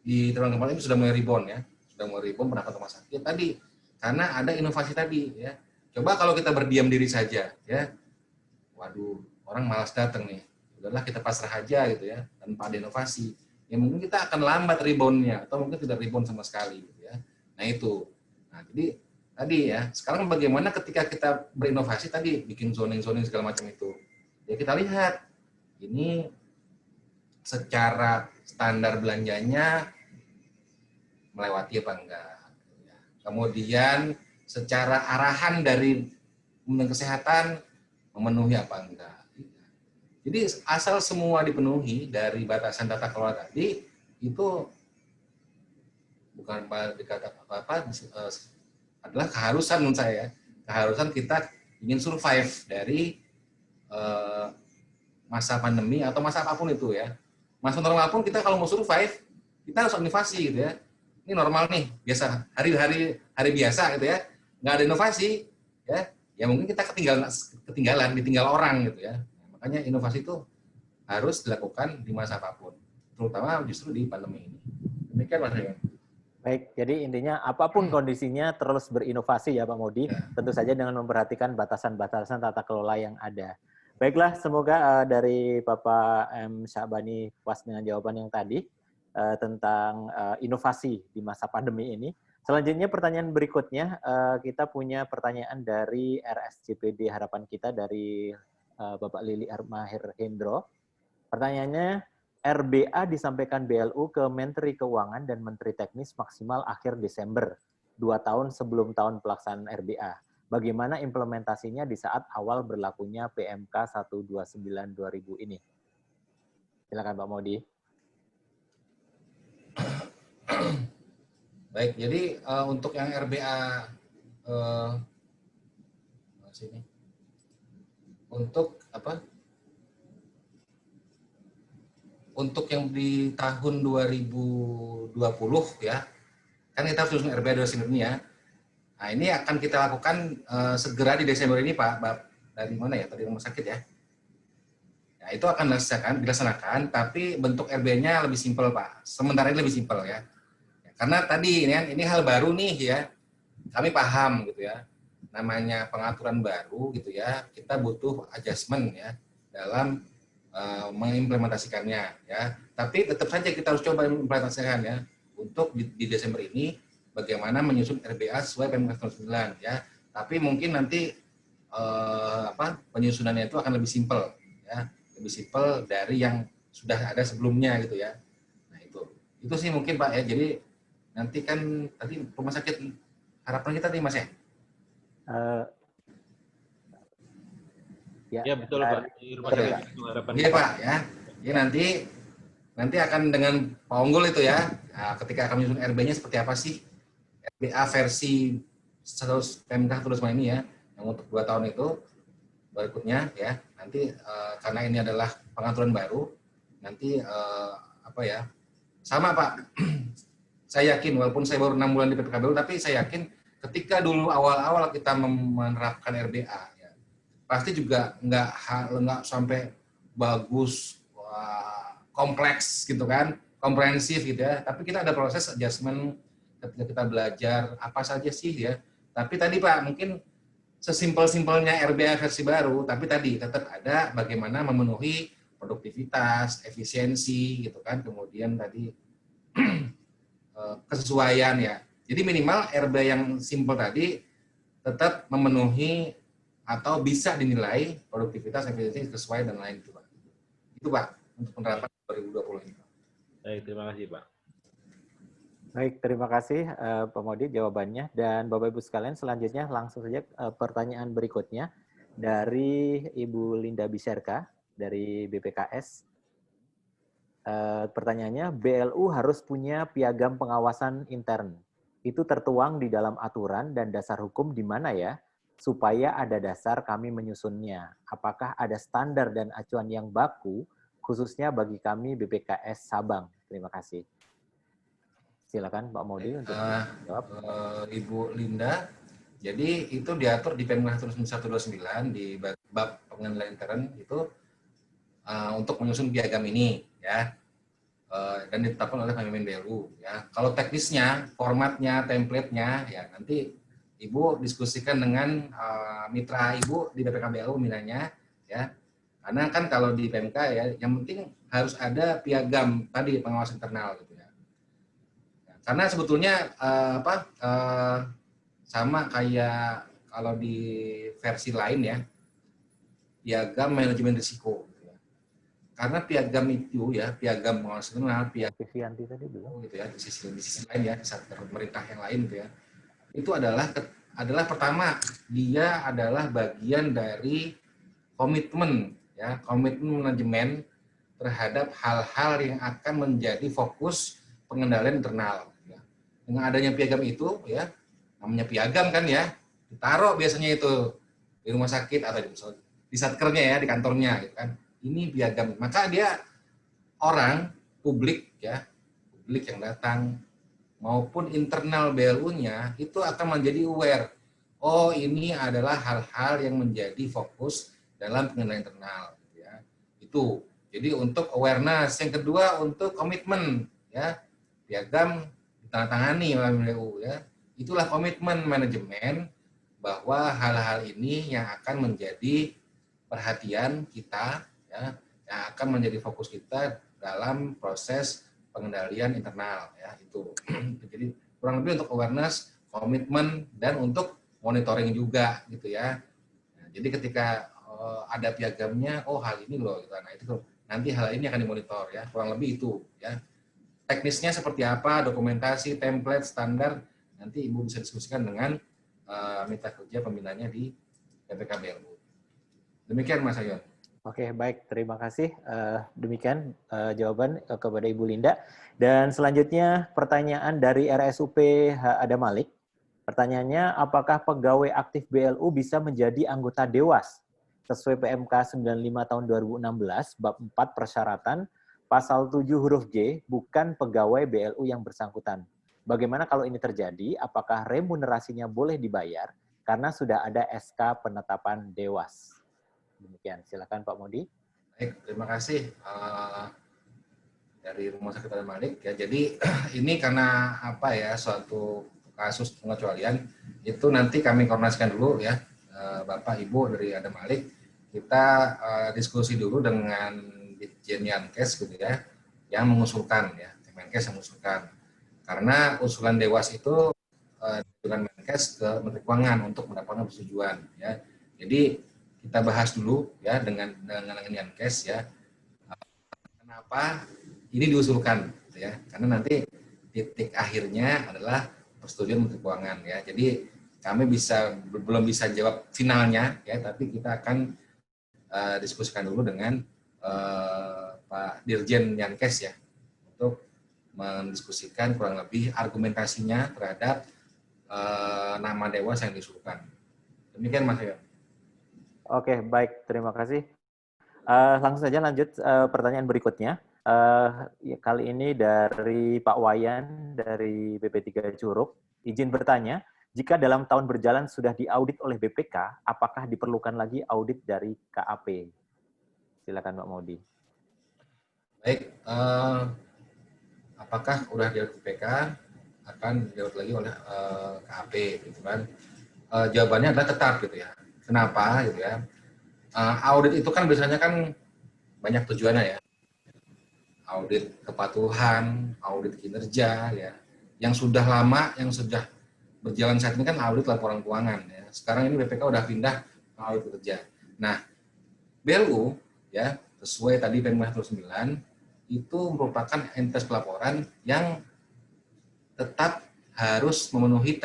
di tahun kemarin itu sudah mulai rebound ya, sudah mulai rebound pendapat rumah sakit tadi, karena ada inovasi tadi ya. Coba kalau kita berdiam diri saja ya, waduh orang malas datang nih, udahlah kita pasrah aja gitu ya, tanpa ada inovasi, ya mungkin kita akan lambat reboundnya atau mungkin tidak rebound sama sekali gitu ya. Nah itu, nah jadi tadi ya, sekarang bagaimana ketika kita berinovasi tadi, bikin zoning segala macam itu, ya kita lihat ini secara standar belanjanya melewati apa enggak, kemudian secara arahan dari Kementerian Kesehatan memenuhi apa enggak. Jadi asal semua dipenuhi dari batasan tata kelola tadi, itu bukan dikatakan apa-apa, adalah keharusan menurut saya, keharusan kita ingin survive dari masa pandemi atau masa apapun itu ya. Masa normal pun kita kalau mau survive, kita harus inovasi gitu ya. Ini normal nih, biasa hari biasa gitu ya. Nggak ada inovasi ya mungkin kita ditinggal orang gitu ya. Nah, makanya inovasi itu harus dilakukan di masa apapun, terutama justru di pandemi ini. Demikian Mas Yon. Baik, jadi intinya apapun kondisinya terus berinovasi ya Pak Modi, tentu saja dengan memperhatikan batasan-batasan tata kelola yang ada. Baiklah, semoga dari Bapak M. Syabani puas dengan jawaban yang tadi tentang inovasi di masa pandemi ini. Selanjutnya pertanyaan berikutnya, kita punya pertanyaan dari RSCPD Harapan Kita dari Bapak Lili Armahir Hendro. Pertanyaannya, RBA disampaikan BLU ke Menteri Keuangan dan Menteri Teknis maksimal akhir Desember, 2 tahun sebelum tahun pelaksanaan RBA. Bagaimana implementasinya di saat awal berlakunya PMK 129/2000 ini? Silakan Pak Modi. Baik, jadi untuk yang RBA sini, untuk apa? Untuk yang di tahun 2020 ya, kan kita harus susun RBA ini ya. Nah ini akan kita lakukan segera di Desember ini Pak. Dari mana ya? Tadi rumah sakit ya. Nah itu akan dilaksanakan, tapi bentuk RBA-nya lebih simpel Pak. Sementara ini lebih simpel ya. Karena tadi ini hal baru nih ya, kami paham gitu ya, namanya pengaturan baru gitu ya, kita butuh adjustment ya dalam mengimplementasikannya ya. Tapi tetap saja kita harus coba implementasikan ya untuk di Desember ini bagaimana menyusun RBA sesuai PMK 9 ya. Tapi mungkin nanti penyusunannya itu akan lebih simpel ya, lebih simpel dari yang sudah ada sebelumnya gitu ya. Nah itu sih mungkin Pak ya. Jadi nanti kan tadi rumah sakit harapan kita nih Mas ya? Ya betul Pak. Rumah sakit harapan. Iya Pak ya. Jadi nanti akan dengan Pak Unggul itu ya. Nah, ketika kami menyusun RB-nya seperti apa sih? RBA versi PMK terus ini ya, yang untuk 2 tahun itu berikutnya ya. Nanti karena ini adalah pengaturan baru, nanti sama Pak. Saya yakin, walaupun saya baru 6 bulan di PPKBLU, tapi saya yakin ketika dulu awal-awal kita menerapkan RBA, ya, pasti juga nggak sampai bagus, kompleks gitu kan, komprehensif gitu ya. Tapi kita ada proses adjustment ketika kita belajar apa saja sih ya. Tapi tadi Pak, mungkin sesimpel-simpelnya RBA versi baru, tapi tadi tetap ada bagaimana memenuhi produktivitas, efisiensi gitu kan, kemudian tadi kesesuaian ya. Jadi minimal RBA yang simpel tadi tetap memenuhi atau bisa dinilai produktivitas, efisiensi, sesuai dan lain itu Pak. Itu Pak untuk penerapan 2020 ini. Baik, terima kasih Pak. Baik, terima kasih Pak Modi jawabannya. Dan Bapak Ibu sekalian, selanjutnya langsung saja pertanyaan berikutnya dari Ibu Linda Biserka dari BPKS. Pertanyaannya, BLU harus punya piagam pengawasan intern. Itu tertuang di dalam aturan dan dasar hukum di mana ya? Supaya ada dasar kami menyusunnya. Apakah ada standar dan acuan yang baku, khususnya bagi kami BPKS Sabang? Terima kasih. Silakan Pak Modi untuk menjawab. Ibu Linda, jadi itu diatur di Permen 129 di bab pengendalian intern itu untuk menyusun piagam ini ya, dan ditetapkan oleh Pemimpin BLU ya. Kalau teknisnya, formatnya, template-nya ya nanti Ibu diskusikan dengan mitra Ibu di BPK BLU minanya ya. Karena kan kalau di PMK ya, yang penting harus ada piagam tadi pengawasan internal gitu ya. Karena sebetulnya sama kayak kalau di versi lain ya, piagam manajemen risiko. Gitu ya. Karena piagam itu ya, piagam pengawasan internal, piagam Vivianti tadi bilang gitu ya, di sisi lain ya, di saat pemerintah yang lain gitu ya. Itu adalah pertama dia adalah bagian dari komitmen ya, komitmen manajemen terhadap hal-hal yang akan menjadi fokus pengendalian internal. Ya. Dengan adanya piagam itu ya, namanya piagam kan ya, ditaruh biasanya itu di rumah sakit atau di satkernya ya, di kantornya gitu kan. Ini piagam, maka dia orang publik ya, publik yang datang maupun internal BLU-nya itu akan menjadi aware. Oh, ini adalah hal-hal yang menjadi fokus dalam pengendalian internal. Ya. Itu. Jadi untuk awareness. Yang kedua untuk komitmen. Ya. Piagam ditandatangani oleh BLU. Ya. Itulah komitmen manajemen bahwa hal-hal ini yang akan menjadi perhatian kita, ya, yang akan menjadi fokus kita dalam proses pengendalian internal ya itu. Jadi kurang lebih untuk awareness, komitmen dan untuk monitoring juga gitu ya. Nah, jadi ketika ada piagamnya, oh hal ini loh gitu. Nah, itu nanti hal ini akan dimonitor ya. Kurang lebih itu ya. Teknisnya seperti apa, dokumentasi, template, standar nanti Ibu bisa diskusikan dengan mitra kerja pembinanya di BPK BLU. Demikian Mas Ayon. Oke, baik. Terima kasih. Demikian jawaban kepada Ibu Linda. Dan selanjutnya pertanyaan dari RSUP Adam Malik. Pertanyaannya, apakah pegawai aktif BLU bisa menjadi anggota Dewas? Sesuai PMK 95 tahun 2016, bab 4 persyaratan, pasal 7 huruf G, bukan pegawai BLU yang bersangkutan. Bagaimana kalau ini terjadi? Apakah remunerasinya boleh dibayar? Karena sudah ada SK penetapan Dewas. Demikian, silakan Pak Modi. Baik, terima kasih dari Rumah Sakit Adam Malik. Ya, jadi ini karena apa ya, suatu kasus pengecualian itu nanti kami koordinasikan dulu ya, Bapak Ibu dari Adam Malik. Kita diskusi dulu dengan Ditjen Yankes gitu ya, yang mengusulkan ya, Kemenkes yang mengusulkan. Karena usulan Dewas itu dengan Kemenkes ke Menteri Keuangan untuk mendapatkan persetujuan ya. Jadi kita bahas dulu ya dengan Yankes ya, kenapa ini diusulkan gitu ya, karena nanti titik akhirnya adalah persetujuan Menteri Keuangan ya. Jadi kami belum bisa jawab finalnya ya, tapi kita akan diskusikan dulu dengan Pak Dirjen Yankes ya, untuk mendiskusikan kurang lebih argumentasinya terhadap nama Dewas yang diusulkan. Demikian Mas Ayon. Oke, baik. Terima kasih. Langsung saja lanjut pertanyaan berikutnya. Kali ini dari Pak Wayan dari BP3 Curug. Izin bertanya, Jika dalam tahun berjalan sudah diaudit oleh BPK, apakah diperlukan lagi audit dari KAP? Silakan Pak Maudi. Baik, apakah udah di BPK akan diaudit lagi oleh KAP gitu kan? Jawabannya adalah tetap gitu ya. Kenapa gitu ya? Audit itu kan biasanya kan banyak tujuannya ya. Audit kepatuhan, audit kinerja ya. Yang sudah lama, yang sudah berjalan saat ini kan audit laporan keuangan ya. Sekarang ini BPK udah pindah ke audit kinerja. Nah, BLU ya sesuai tadi Permen 9 itu merupakan entitas pelaporan yang tetap harus memenuhi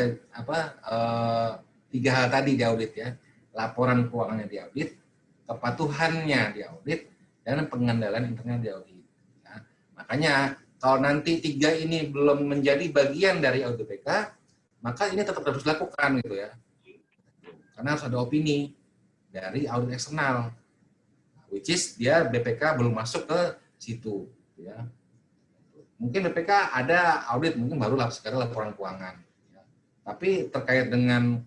tiga hal tadi di audit ya. Laporan keuangannya diaudit, kepatuhannya diaudit, dan pengendalian internal diaudit. Ya. Makanya kalau nanti tiga ini belum menjadi bagian dari audit BPK, maka ini tetap harus dilakukan gitu ya. Karena harus ada opini dari audit eksternal, which is dia BPK belum masuk ke situ. Ya. Mungkin BPK ada audit, mungkin baru sekarang laporan keuangan. Ya. Tapi terkait dengan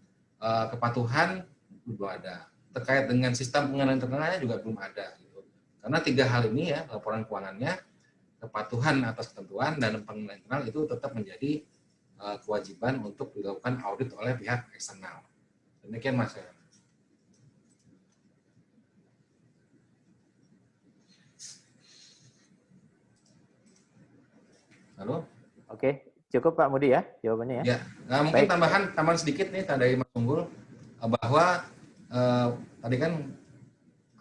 kepatuhan belum ada. Terkait dengan sistem pengendalian internalnya juga belum ada. Gitu. Karena tiga hal ini ya, laporan keuangannya, kepatuhan atas ketentuan, dan pengendalian internal itu tetap menjadi kewajiban untuk dilakukan audit oleh pihak eksternal. Demikian Mas. Halo? Oke, cukup Pak Maudi ya jawabannya ya. Ya, nah, mungkin tambahan sedikit nih dari Mas Unggul bahwa tadi kan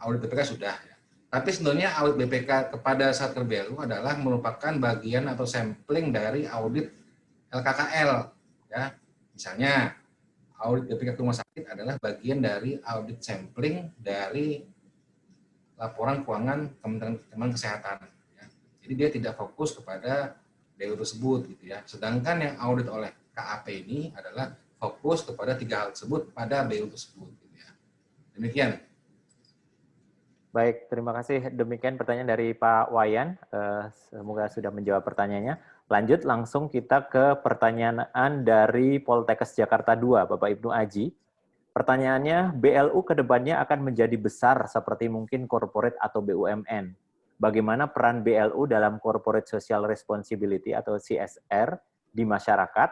audit BPK sudah ya. Tapi sebenarnya audit BPK kepada Satker BLU adalah merupakan bagian atau sampling dari audit LKKL ya. Misalnya audit BPK ke rumah sakit adalah bagian dari audit sampling dari laporan keuangan Kementerian Kesehatan ya. Jadi dia tidak fokus kepada BLU tersebut gitu ya. Sedangkan yang audit oleh KAP ini adalah fokus kepada tiga hal tersebut pada BLU tersebut gitu ya. Demikian. Baik, terima kasih. Demikian pertanyaan dari Pak Wayan. Semoga sudah menjawab pertanyaannya. Lanjut langsung kita ke pertanyaan dari Poltekkes Jakarta 2, Bapak Ibnu Aji. Pertanyaannya, BLU ke depannya akan menjadi besar seperti mungkin corporate atau BUMN. Bagaimana peran BLU dalam corporate social responsibility atau CSR di masyarakat?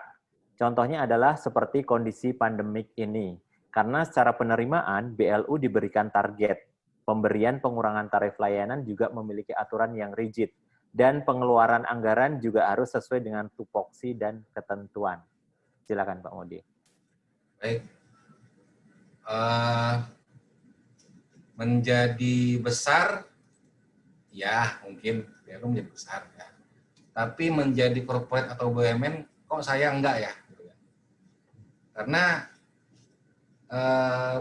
Contohnya adalah seperti kondisi pandemik ini. Karena secara penerimaan, BLU diberikan target. Pemberian pengurangan tarif layanan juga memiliki aturan yang rigid. Dan pengeluaran anggaran juga harus sesuai dengan tupoksi dan ketentuan. Silakan Pak Maudi. Baik. Menjadi besar, ya mungkin BLU menjadi besar ya. Tapi menjadi corporate atau BUMN, kok saya enggak ya? Karena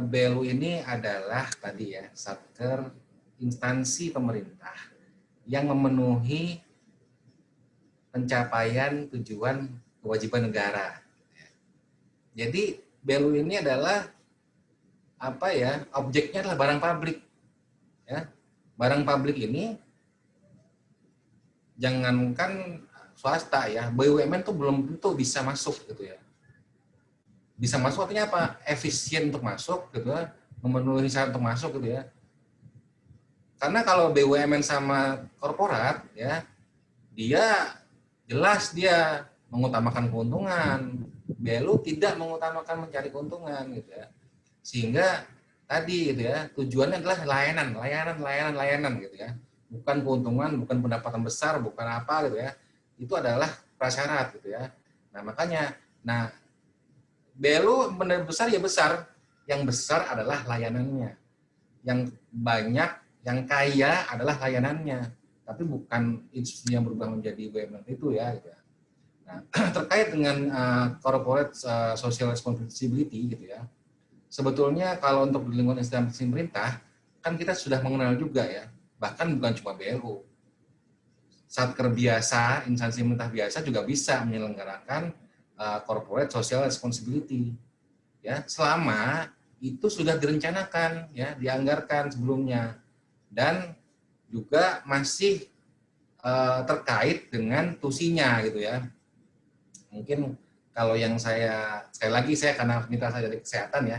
BLU ini adalah tadi ya, Satker instansi pemerintah yang memenuhi pencapaian tujuan kewajiban negara. Jadi BLU ini adalah apa ya? Objeknya adalah barang publik. Ya. Barang publik ini jangankan swasta ya, BUMN tuh belum tentu bisa masuk gitu ya. Bisa masuk artinya apa? Efisien untuk masuk gitu ya, memenuhi syarat untuk masuk gitu ya. Karena kalau BUMN sama korporat ya, dia jelas dia mengutamakan keuntungan. BLU tidak mengutamakan mencari keuntungan gitu ya. Sehingga tadi gitu ya, tujuannya adalah layanan gitu ya. Bukan keuntungan, bukan pendapatan besar, bukan apa gitu ya. Itu adalah prasyarat gitu ya. Nah, makanya BLU benar besar ya besar. Yang besar adalah layanannya. Yang banyak, yang kaya adalah layanannya. Tapi bukan institusi yang berubah menjadi BUMN itu ya. Gitu ya. Nah, terkait dengan corporate social responsibility gitu ya. Sebetulnya kalau untuk di lingkungan instansi pemerintah, kan kita sudah mengenal juga ya. Bahkan bukan cuma BLU. Satker biasa, instansi pemerintah biasa juga bisa menyelenggarakan corporate social responsibility ya, selama itu sudah direncanakan ya, dianggarkan sebelumnya dan juga masih terkait dengan tusinya gitu ya. Mungkin kalau yang sekali lagi saya karena mitra saya dari kesehatan ya,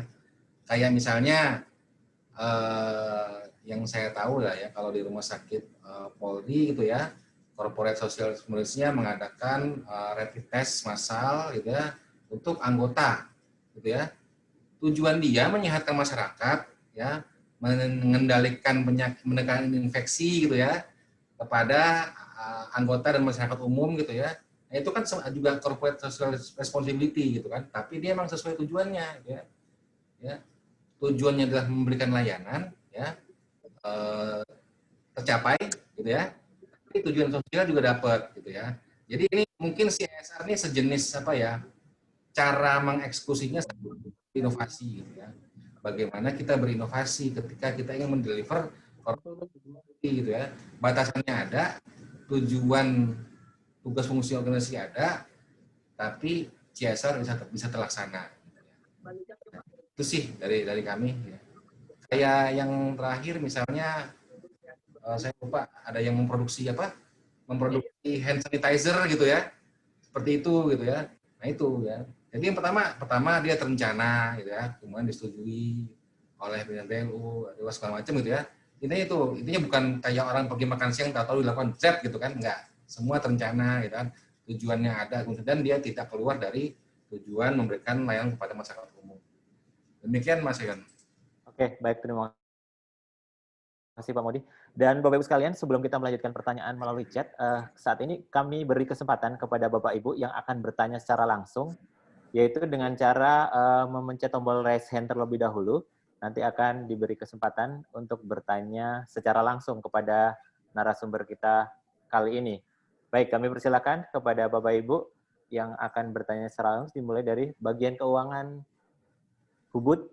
kayak misalnya yang saya tahu lah ya, kalau di rumah sakit Polri gitu ya, corporate social responsibility-nya mengadakan rapid test massal gitu ya untuk anggota gitu ya. Tujuan dia menyehatkan masyarakat ya, mengendalikan penyakit, menekan infeksi gitu ya kepada anggota dan masyarakat umum gitu ya. Nah, itu kan juga corporate social responsibility gitu kan, tapi dia memang sesuai tujuannya gitu ya. Tujuannya adalah memberikan layanan ya, tercapai gitu ya. Tapi tujuan sosial juga dapat gitu ya. Jadi ini mungkin CSR ini sejenis apa ya, cara mengeksekusinya inovasi gitu ya. Bagaimana kita berinovasi ketika kita ingin mendeliver gitu ya. Batasannya ada, tujuan tugas fungsi organisasi ada, tapi CSR bisa terlaksana. Itu sih dari kami ya. Kayak yang terakhir misalnya saya lupa, ada yang memproduksi hand sanitizer gitu ya, seperti itu gitu ya. Nah itu ya, jadi yang pertama dia terencana gitu ya, kemudian disetujui oleh BNPLU, Dewas segala macam gitu ya. Intinya bukan kayak orang pergi makan siang tahu dilakukan zap gitu kan, enggak, semua terencana gitu kan, tujuannya ada dan dia tidak keluar dari tujuan memberikan layanan kepada masyarakat umum. Demikian Mas Yon. Oke, baik, terima kasih Pak Modi. Dan Bapak Ibu sekalian, sebelum kita melanjutkan pertanyaan melalui chat, saat ini kami beri kesempatan kepada Bapak Ibu yang akan bertanya secara langsung, yaitu dengan cara memencet tombol raise hand terlebih dahulu. Nanti akan diberi kesempatan untuk bertanya secara langsung kepada narasumber kita kali ini. Baik, kami persilakan kepada Bapak Ibu yang akan bertanya secara langsung, dimulai dari bagian keuangan Hubud.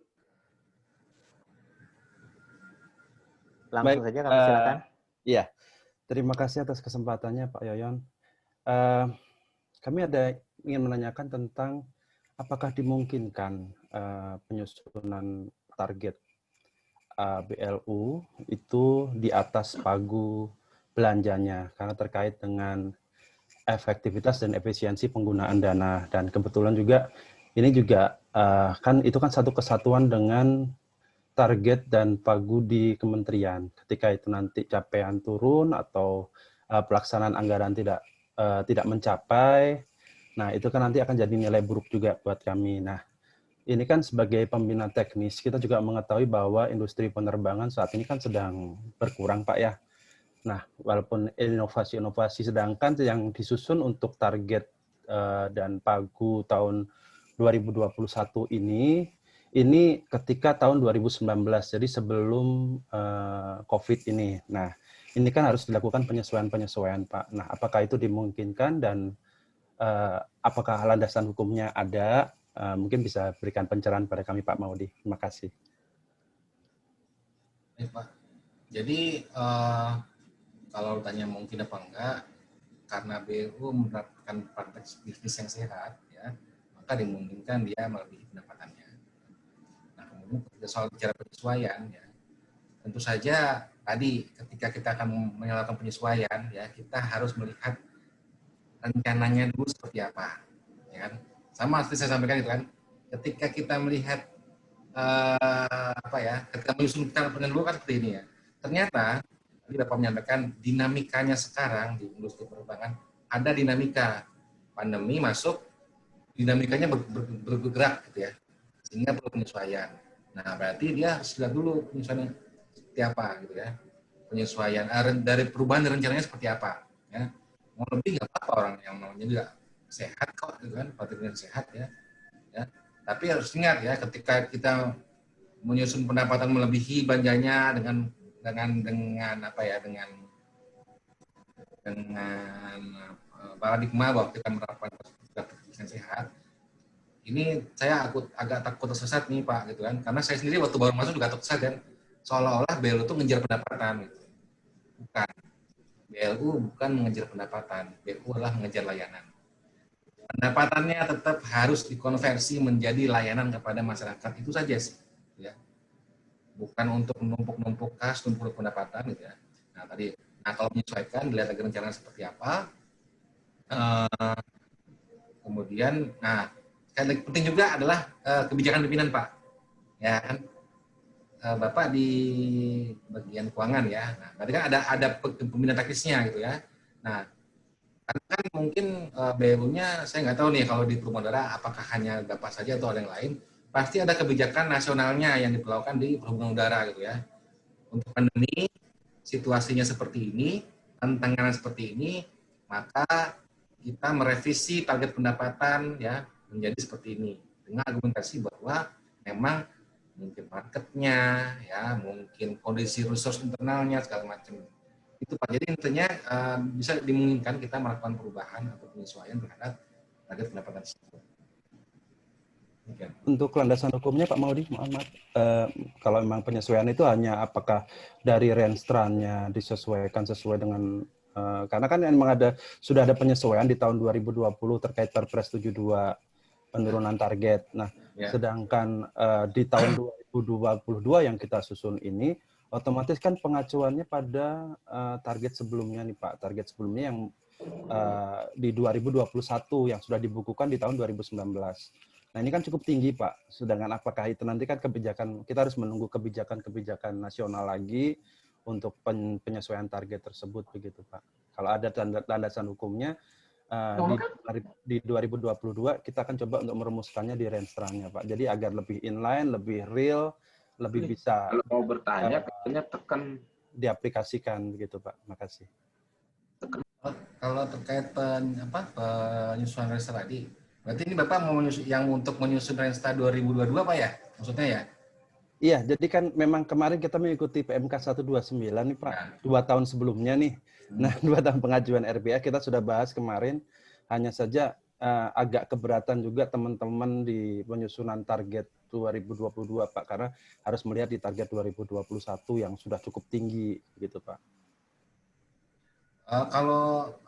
Langsung saja kami silakan. Iya, terima kasih atas kesempatannya Pak Yoyon. Kami ingin menanyakan tentang apakah dimungkinkan penyusunan target BLU itu di atas pagu belanjanya, karena terkait dengan efektivitas dan efisiensi penggunaan dana, dan kebetulan juga ini juga kan itu kan satu kesatuan dengan target dan pagu di kementerian. Ketika itu nanti capaian turun atau pelaksanaan anggaran tidak mencapai, nah itu kan nanti akan jadi nilai buruk juga buat kami. Nah, ini kan sebagai pembina teknis, kita juga mengetahui bahwa industri penerbangan saat ini kan sedang berkurang, Pak ya. Nah, walaupun inovasi-inovasi, sedangkan yang disusun untuk target dan pagu tahun 2021 ini ketika tahun 2019, jadi sebelum COVID ini. Nah, ini kan harus dilakukan penyesuaian-penyesuaian, Pak. Nah, apakah itu dimungkinkan dan apakah landasan hukumnya ada? Mungkin bisa berikan pencerahan pada kami, Pak Maudi. Terima kasih. Baik, Pak. Jadi, kalau tanya mungkin apa enggak, karena BLU menerapkan praktek bisnis yang sehat, ya, maka dimungkinkan dia melebihi pendapatannya. Soal bicara penyesuaian, ya, tentu saja tadi ketika kita akan melakukan penyesuaian, ya, kita harus melihat rencananya dulu seperti apa, ya kan? Sama seperti saya sampaikan itu kan, ketika kita melihat ketika menyusun rencana dulu kan seperti ini ya. Ternyata tadi Bapak menyampaikan dinamikanya sekarang di industri penerbangan ada dinamika pandemi masuk, dinamikanya bergerak gitu ya, sehingga perlu penyesuaian. Nah, berarti dia harus lihat dulu penyesuaian seperti apa gitu ya. Penyesuaian dari perubahan rencananya seperti apa ya. Mau lebih nggak apa-apa, orang yang namanya juga sehat kok gitu kan, praktiknya sehat ya. Tapi harus ingat ya, ketika kita menyusun pendapatan melebihi belanjanya dengan paradigma bahwa kita menerapkan bisnis sehat. Ini saya agak takut tersesat nih Pak gitu kan, karena saya sendiri waktu baru masuk juga takut tersesat kan, seolah-olah BLU itu mengejar pendapatan gitu. Bukan, BLU bukan mengejar pendapatan, BLU adalah mengejar layanan. Pendapatannya tetap harus dikonversi menjadi layanan kepada masyarakat, itu saja sih ya. Bukan untuk menumpuk kas, numpuk pendapatan gitu ya. Nah kalau menyesuaikan, dilihat lagi rencana seperti apa. Kemudian, nah, yang penting juga adalah kebijakan pimpinan, Pak. Ya kan, Bapak di bagian keuangan ya. Nah, berarti kan ada pembinaan teknisnya gitu ya. Nah, karena kan mungkin BLU-nya saya nggak tahu nih kalau di Perhubungan Udara apakah hanya Bapak saja atau ada yang lain. Pasti ada kebijakan nasionalnya yang diperlakukan di Perhubungan Udara gitu ya. Untuk pandemi, situasinya seperti ini, tantangan seperti ini, maka kita merevisi target pendapatan ya menjadi seperti ini dengan argumentasi bahwa memang mungkin marketnya ya, mungkin kondisi resource internalnya segala macam itu Pak. Jadi intinya bisa dimungkinkan kita melakukan perubahan atau penyesuaian terhadap target pendapatan tersebut. Untuk landasan hukumnya Pak Maudi, maaf, kalau memang penyesuaian itu hanya apakah dari renstrannya disesuaikan sesuai dengan karena kan memang sudah ada penyesuaian di tahun 2020 terkait Perpres 72 penurunan target. Nah, sedangkan di tahun 2022 yang kita susun ini otomatis kan pengacuannya pada target sebelumnya nih Pak, target sebelumnya yang di 2021 yang sudah dibukukan di tahun 2019. Nah, ini kan cukup tinggi, Pak. Sedangkan apakah itu nanti kan kebijakan, kita harus menunggu kebijakan nasional lagi untuk penyesuaian target tersebut, begitu, Pak. Kalau ada landasan hukumnya, di 2022, kita akan coba untuk merumuskannya di renstranya, Pak. Jadi agar lebih inline, lebih real, lebih bisa... Kalau mau bertanya, katanya tekan... diaplikasikan, begitu, Pak. Makasih. Kalau terkait penyusunan renstra tadi, berarti ini Bapak mau yang untuk menyusun Renstra 2022 Pak ya? Maksudnya ya? Iya, jadi kan memang kemarin kita mengikuti PMK 129 nih Pak, 2 tahun sebelumnya nih. Nah, 2 tahun pengajuan RBA kita sudah bahas kemarin, hanya saja agak keberatan juga teman-teman di penyusunan target 2022 Pak, karena harus melihat di target 2021 yang sudah cukup tinggi gitu Pak. Kalau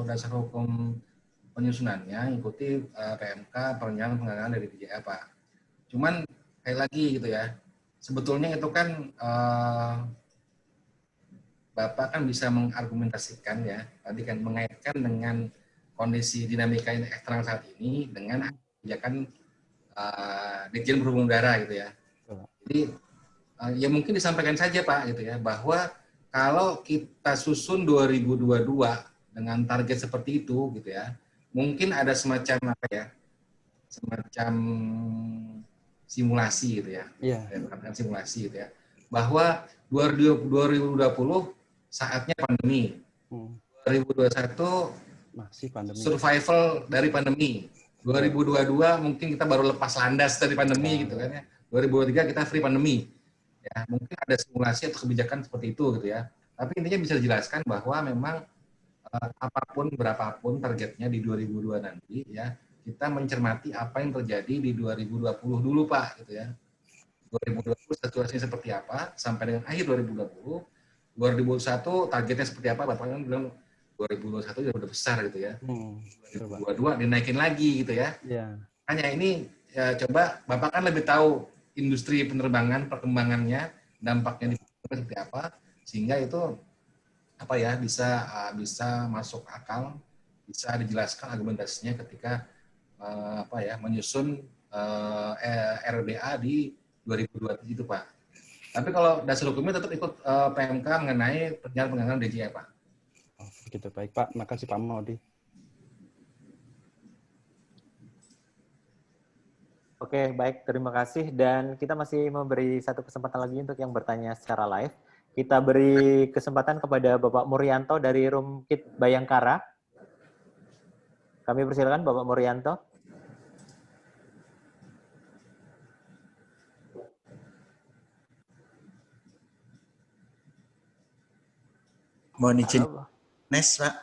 dasar hukum penyusunannya ikuti PMK perencanaan penganggaran dari PJA Pak. Cuman kayak lagi gitu ya, sebetulnya itu kan Bapak kan bisa mengargumentasikan ya, tadi kan mengaitkan dengan kondisi dinamika eksternal saat ini dengan kebijakan Dirjen Perhubungan Udara gitu ya. Jadi ya mungkin disampaikan saja Pak gitu ya, bahwa kalau kita susun 2022 dengan target seperti itu gitu ya, mungkin ada semacam semacam simulasi gitu ya, simulasi gitu ya, bahwa 2020 saatnya pandemi, 2021 masih pandemi, survival dari pandemi, 2022 mungkin kita baru lepas landas dari pandemi gitu kan ya, 2023 kita free pandemi, ya mungkin ada simulasi atau kebijakan seperti itu gitu ya. Tapi intinya bisa dijelaskan bahwa memang apapun berapapun targetnya di 2022 nanti ya, kita mencermati apa yang terjadi di 2020 dulu Pak gitu ya. 2020 situasinya seperti apa sampai dengan akhir 2020. 2021 targetnya seperti apa, Bapak kan bilang 2021 sudah besar gitu ya. 2022 dinaikin lagi gitu ya. Hanya ini ya, coba Bapak kan lebih tahu industri penerbangan, perkembangannya, dampaknya seperti apa, sehingga itu apa ya bisa masuk akal, bisa dijelaskan argumentasinya ketika menyusun RBA di 2020 itu Pak. Tapi kalau dasar hukumnya tetap ikut PMK mengenai perencanaan penganggaran DJI Pak. Oh, begitu baik Pak, makasih Pak Maudi. Oke, baik, terima kasih. Dan kita masih memberi satu kesempatan lagi untuk yang bertanya secara live. Kita beri kesempatan kepada Bapak Muryanto dari Rumkit Bayangkara. Kami persilakan Bapak Muryanto. Mohon izin, Nes, Pak.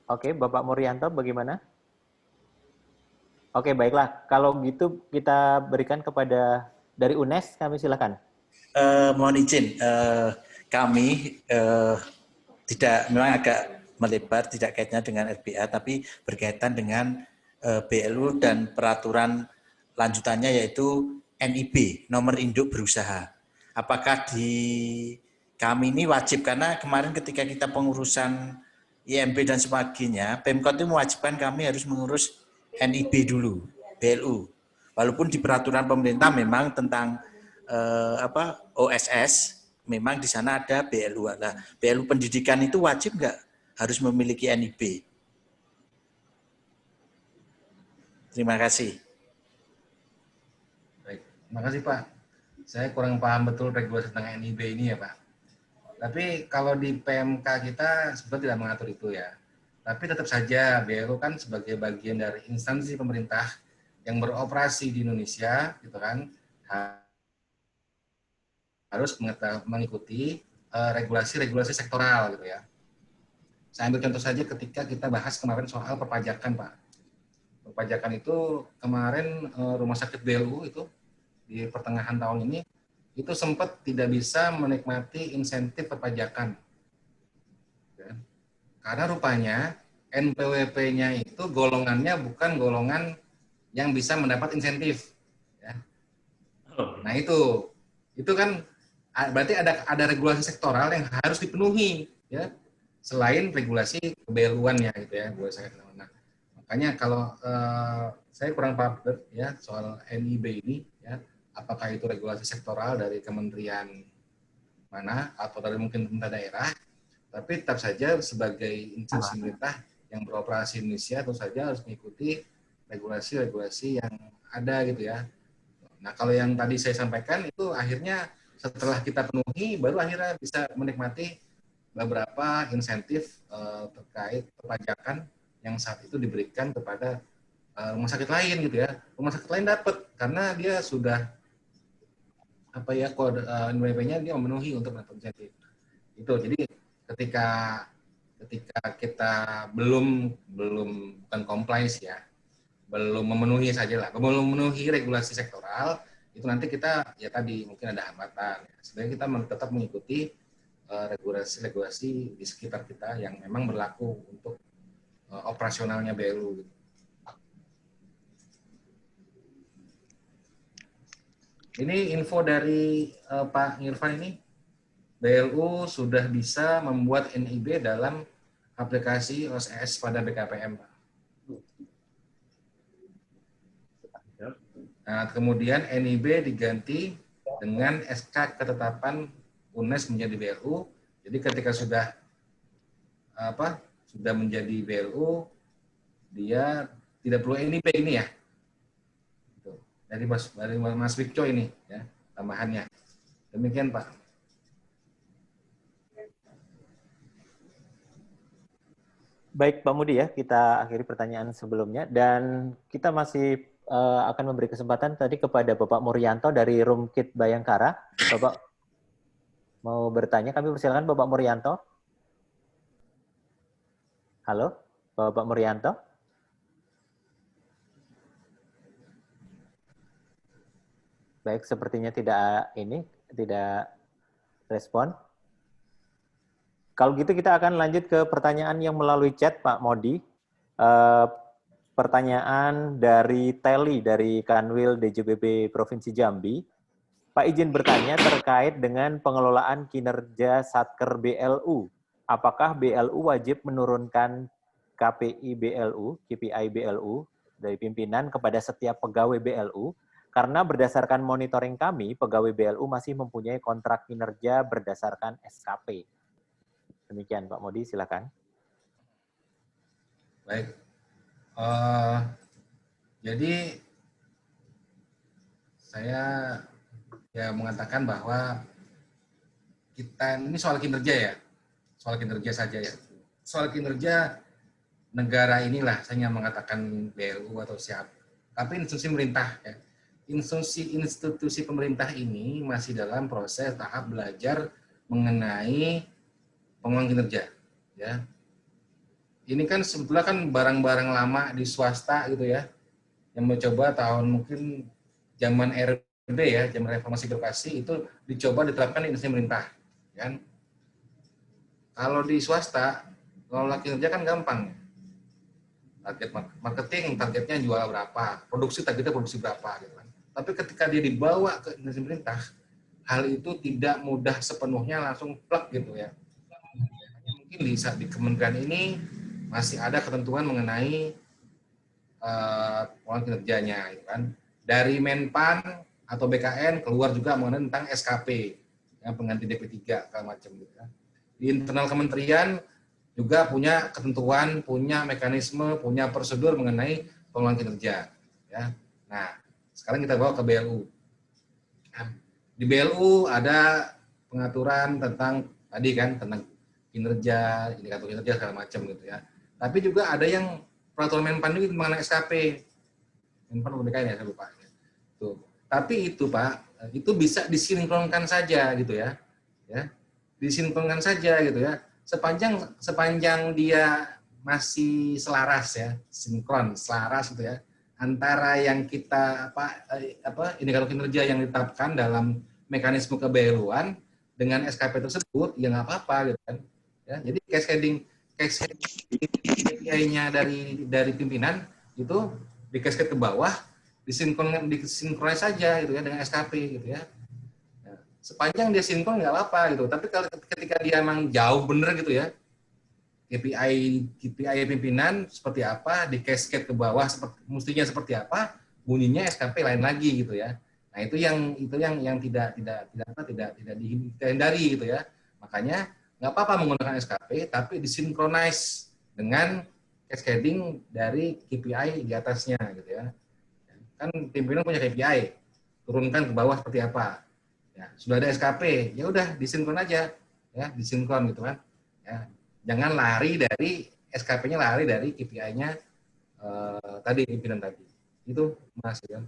Oke, Bapak Muryanto bagaimana? Oke, baiklah. Kalau gitu kita berikan kepada dari UNES, kami silakan. Mohon izin, kami tidak, memang agak melebar, tidak kaitannya dengan RBA, tapi berkaitan dengan BLU dan peraturan lanjutannya yaitu NIB, nomor induk berusaha. Apakah di kami ini wajib, karena kemarin ketika kita pengurusan IMB dan sebagainya, Pemkot itu mewajibkan kami harus mengurus NIB dulu, BLU. Walaupun di peraturan pemerintah memang tentang OSS, memang di sana ada BLU. Nah, BLU pendidikan itu wajib nggak harus memiliki NIB? Terima kasih. Baik, terima kasih Pak. Saya kurang paham betul regulasi tentang NIB ini ya Pak. Tapi kalau di PMK kita sebetulnya tidak mengatur itu ya. Tapi tetap saja BLU kan sebagai bagian dari instansi pemerintah yang beroperasi di Indonesia, gitu kan, harus mengikuti regulasi-regulasi sektoral, gitu ya. Saya ambil contoh saja ketika kita bahas kemarin soal perpajakan, Pak. Perpajakan itu kemarin rumah sakit BLU itu di pertengahan tahun ini itu sempat tidak bisa menikmati insentif perpajakan. Ya. Karena rupanya NPWP-nya itu golongannya bukan golongan yang bisa mendapat insentif. Ya. Nah itu kan berarti ada regulasi sektoral yang harus dipenuhi, ya, selain regulasi keBLU-an ya, gitu ya. Nah, makanya kalau saya kurang paham ya soal NIB ini, ya. Apakah itu regulasi sektoral dari kementerian mana atau dari mungkin pemerintah daerah, tapi tetap saja sebagai instansi pemerintah yang beroperasi di Indonesia tentu saja harus mengikuti regulasi-regulasi yang ada gitu ya. Nah kalau yang tadi saya sampaikan itu akhirnya setelah kita penuhi baru akhirnya bisa menikmati beberapa insentif terkait perpajakan yang saat itu diberikan kepada rumah sakit lain gitu ya. Rumah sakit lain dapat karena dia sudah kode NPWP-nya dia memenuhi untuk mendapat insentif. Itu jadi ketika kita bukan compliance ya, belum memenuhi sajalah, belum memenuhi regulasi sektoral, itu nanti kita ya tadi mungkin ada hambatan. Sebenarnya kita tetap mengikuti regulasi-regulasi di sekitar kita yang memang berlaku untuk operasionalnya BLU. Ini info dari Pak Irfan ini, BLU sudah bisa membuat NIB dalam aplikasi OSS pada BKPM, Pak. Nah, kemudian NIB diganti dengan SK ketetapan UNES menjadi BLU. Jadi ketika sudah menjadi BLU, dia tidak perlu NIB ini ya. Dari Mas Wikco ini ya tambahannya. Demikian Pak. Baik Pak Mudi ya, kita akhiri pertanyaan sebelumnya dan kita masih akan memberi kesempatan tadi kepada Bapak Muryanto dari Rumkit Bayangkara. Bapak mau bertanya, kami persilakan Bapak Muryanto. Halo, Bapak Muryanto. Baik, sepertinya tidak respon. Kalau gitu kita akan lanjut ke pertanyaan yang melalui chat, Pak Modi. Pertanyaan dari Teli dari Kanwil DJBB Provinsi Jambi. Pak izin bertanya terkait dengan pengelolaan kinerja Satker BLU. Apakah BLU wajib menurunkan KPI BLU dari pimpinan kepada setiap pegawai BLU? Karena berdasarkan monitoring kami, pegawai BLU masih mempunyai kontrak kinerja berdasarkan SKP. Demikian Pak Modi, silakan. Baik. Jadi saya ya mengatakan bahwa kita ini soal kinerja ya, soal kinerja saja ya. Soal kinerja negara inilah saya mengatakan BLU atau siapa. Tapi institusi pemerintah ya. Institusi pemerintah ini masih dalam proses tahap belajar mengenai pengelolaan kinerja, ya. Ini kan sebetulnya kan barang-barang lama di swasta gitu ya, yang mencoba tahun mungkin zaman RB ya, zaman reformasi birokrasi itu dicoba diterapkan di institusi pemerintah, kan. Kalau di swasta, pengelolaan kinerja kan gampang. Target marketing, targetnya jual berapa, produksi targetnya produksi berapa gitu kan. Tapi ketika dia dibawa ke institusi pemerintah, hal itu tidak mudah sepenuhnya langsung plug gitu ya. Mungkin di kementerian ini masih ada ketentuan mengenai pengelolaan kinerjanya, gitu kan. Dari Menpan atau BKN keluar juga mengenai tentang SKP yang pengganti DP3 segala macam gitu ya. Di internal kementerian juga punya ketentuan, punya mekanisme, punya prosedur mengenai pengelolaan kinerja. Ya. Nah, sekarang kita bawa ke BLU. Nah, di BLU ada pengaturan tentang tadi kan tentang kinerja, indikator kinerja segala macam gitu ya. Tapi juga ada yang peraturan Menpan itu mengenai SKP. Menpan BKN ya, saya lupa. Tuh. Tapi itu Pak, itu bisa disinkronkan saja gitu ya. Ya. Disinkronkan saja gitu ya. Sepanjang dia masih selaras ya, sinkron, selaras gitu ya. Antara yang kita indikator kinerja yang ditetapkan dalam mekanisme keBLU-an dengan SKP tersebut ya nggak apa-apa gitu kan. Ya, jadi cascading KPI-nya dari pimpinan itu di cascade ke bawah disinkronis saja gitu ya dengan SKP gitu ya. Nah, sepanjang dia sinkron nggak apa-apa gitu. Tapi kalau ketika dia emang jauh bener gitu ya, KPI pimpinan seperti apa, di cascade ke bawah mestinya seperti apa, bunyinya SKP lain lagi gitu ya. Nah, itu yang tidak dihindari gitu ya. Makanya nggak apa-apa menggunakan SKP, tapi disinkronize dengan cascading dari KPI di atasnya gitu ya. Kan pimpinan punya KPI, turunkan ke bawah seperti apa. Ya, sudah ada SKP, ya udah disinkron aja, ya disinkron gitu kan. Ya, jangan lari dari SKP-nya, lari dari KPI-nya tadi pimpinan tadi. Itu Mas ya.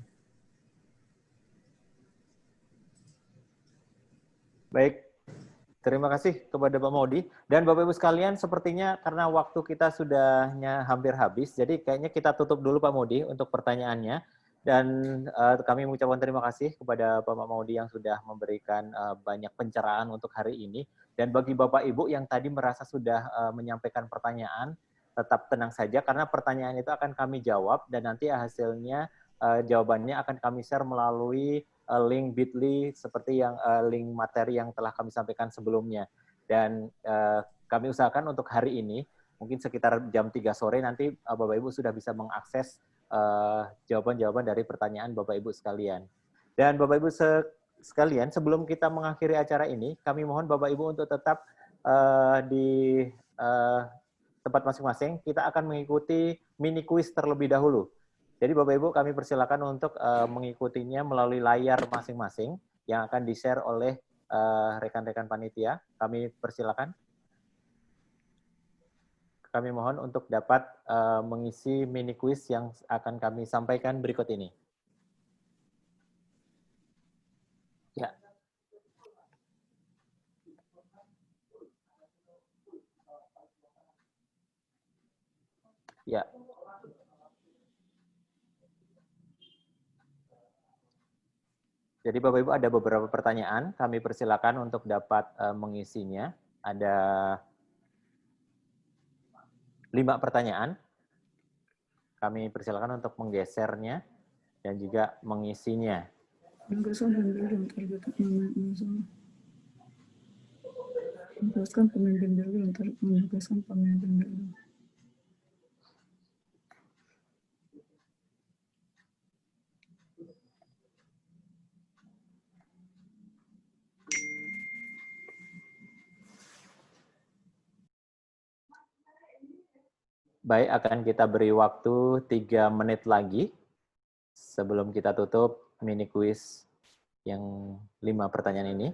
Baik, terima kasih kepada Pak Maudi. Dan Bapak Ibu sekalian, sepertinya karena waktu kita sudahnya hampir habis, jadi kayaknya kita tutup dulu Pak Maudi untuk pertanyaannya. Dan kami mengucapkan terima kasih kepada Bapak Maudi yang sudah memberikan banyak pencerahan untuk hari ini. Dan bagi Bapak Ibu yang tadi merasa sudah menyampaikan pertanyaan, tetap tenang saja karena pertanyaan itu akan kami jawab dan nanti hasilnya jawabannya akan kami share melalui link bit.ly seperti yang link materi yang telah kami sampaikan sebelumnya. Dan kami usahakan untuk hari ini, mungkin sekitar jam 3 sore nanti Bapak Ibu sudah bisa mengakses jawaban-jawaban dari pertanyaan Bapak Ibu sekalian. Dan Bapak Ibu sekalian, sebelum kita mengakhiri acara ini, kami mohon Bapak Ibu untuk tetap di tempat masing-masing. Kita akan mengikuti mini quiz terlebih dahulu. Jadi Bapak Ibu kami persilakan untuk mengikutinya melalui layar masing-masing yang akan di-share oleh rekan-rekan panitia. Kami persilakan. Kami mohon untuk dapat mengisi mini quiz yang akan kami sampaikan berikut ini. Ya. Ya. Jadi Bapak Ibu ada beberapa pertanyaan, kami persilakan untuk dapat mengisinya. Ada 5 pertanyaan. Kami persilakan untuk menggesernya dan juga mengisinya. Menugaskan pemimpin dulu untuk menugaskan pemimpin dulu. Baik, akan kita beri waktu 3 menit lagi sebelum kita tutup mini quiz yang 5 pertanyaan ini.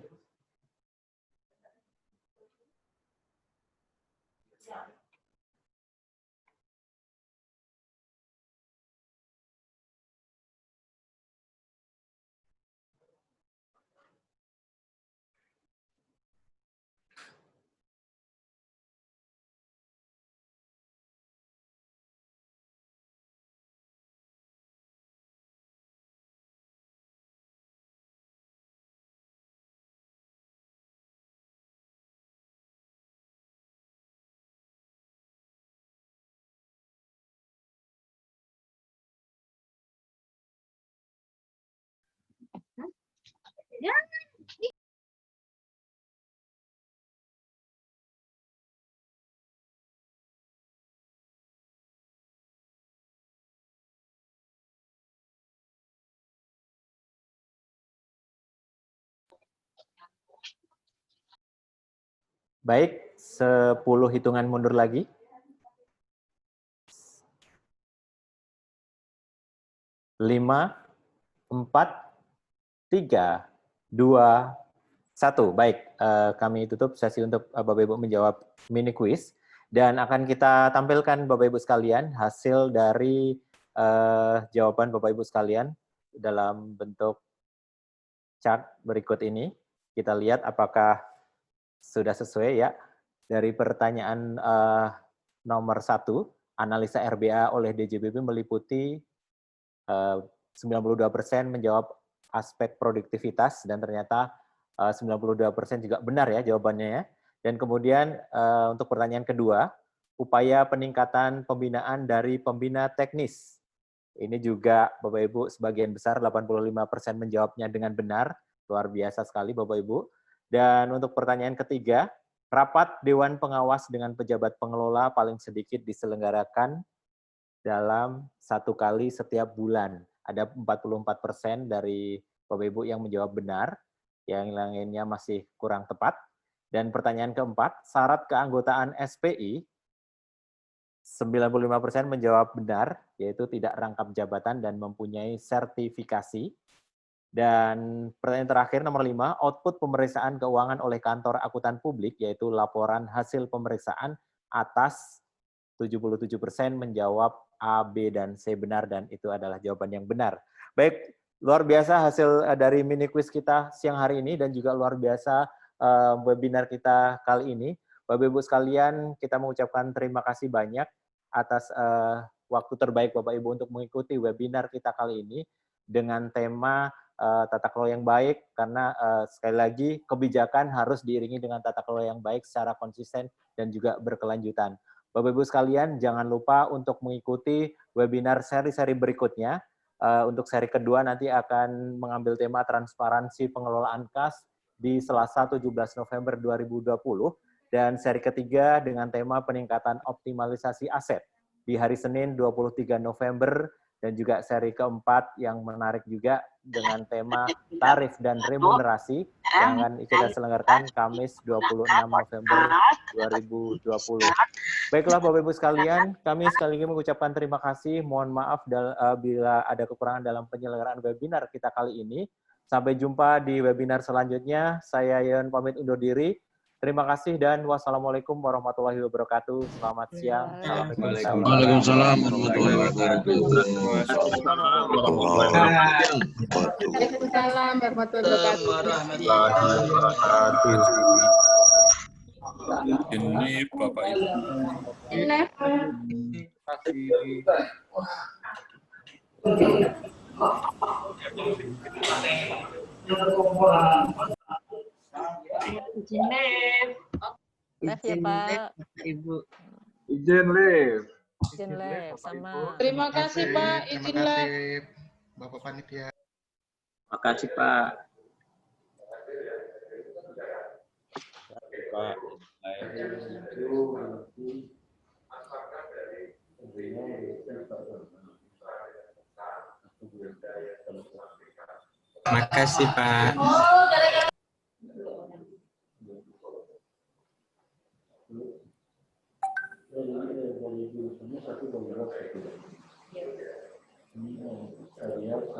Ya. Baik, 10 hitungan mundur lagi. 5, 4, 3, 2, 1. Baik, kami tutup sesi untuk Bapak Ibu menjawab mini quiz. Dan akan kita tampilkan Bapak Ibu sekalian hasil dari jawaban Bapak Ibu sekalian dalam bentuk chart berikut ini. Kita lihat apakah sudah sesuai ya. Dari pertanyaan nomor 1, analisa RBA oleh DJBB meliputi 92% menjawab aspek produktivitas dan ternyata 92% juga benar ya jawabannya ya. Dan kemudian untuk pertanyaan kedua, upaya peningkatan pembinaan dari pembina teknis. Ini juga Bapak Ibu sebagian besar 85% menjawabnya dengan benar. Luar biasa sekali Bapak Ibu. Dan untuk pertanyaan ketiga, rapat Dewan Pengawas dengan pejabat pengelola paling sedikit diselenggarakan dalam 1 kali setiap bulan. Ada 44% dari Bapak Ibu yang menjawab benar, yang lainnya masih kurang tepat. Dan pertanyaan keempat, syarat keanggotaan SPI, 95% menjawab benar, yaitu tidak rangkap jabatan dan mempunyai sertifikasi. Dan pertanyaan terakhir nomor 5, output pemeriksaan keuangan oleh kantor akuntan publik, yaitu laporan hasil pemeriksaan atas 77% menjawab A, B, dan C benar, dan itu adalah jawaban yang benar. Baik, luar biasa hasil dari mini quiz kita siang hari ini, dan juga luar biasa webinar kita kali ini. Bapak Ibu sekalian, kita mengucapkan terima kasih banyak atas waktu terbaik Bapak Ibu untuk mengikuti webinar kita kali ini dengan tema tata kelola yang baik, karena sekali lagi kebijakan harus diiringi dengan tata kelola yang baik secara konsisten dan juga berkelanjutan. Bapak Ibu sekalian, jangan lupa untuk mengikuti webinar seri-seri berikutnya. Untuk seri kedua nanti akan mengambil tema transparansi pengelolaan kas di Selasa 17 November 2020. Dan seri ketiga dengan tema peningkatan optimalisasi aset di hari Senin 23 November. Dan juga seri keempat yang menarik juga dengan tema tarif dan remunerasi yang akan kita selenggarakan Kamis 26 November 2020. Baiklah Bapak Ibu sekalian, kami sekali lagi mengucapkan terima kasih. Mohon maaf bila ada kekurangan dalam penyelenggaraan webinar kita kali ini. Sampai jumpa di webinar selanjutnya. Saya Yon pamit undur diri. Terima kasih dan wassalamualaikum warahmatullahi wabarakatuh. Selamat siang. Waalaikumsalam warahmatullahi wabarakatuh. Waalaikumsalam warahmatullahi wabarakatuh. Ini Bapak Ibu. Izin live ya Pak. Ibu. Izin live. Izin live sama. Terima kasih Pak, izin live. Bapak panitia. Terima kasih Pak. Pak. Makasih Pak. Iya.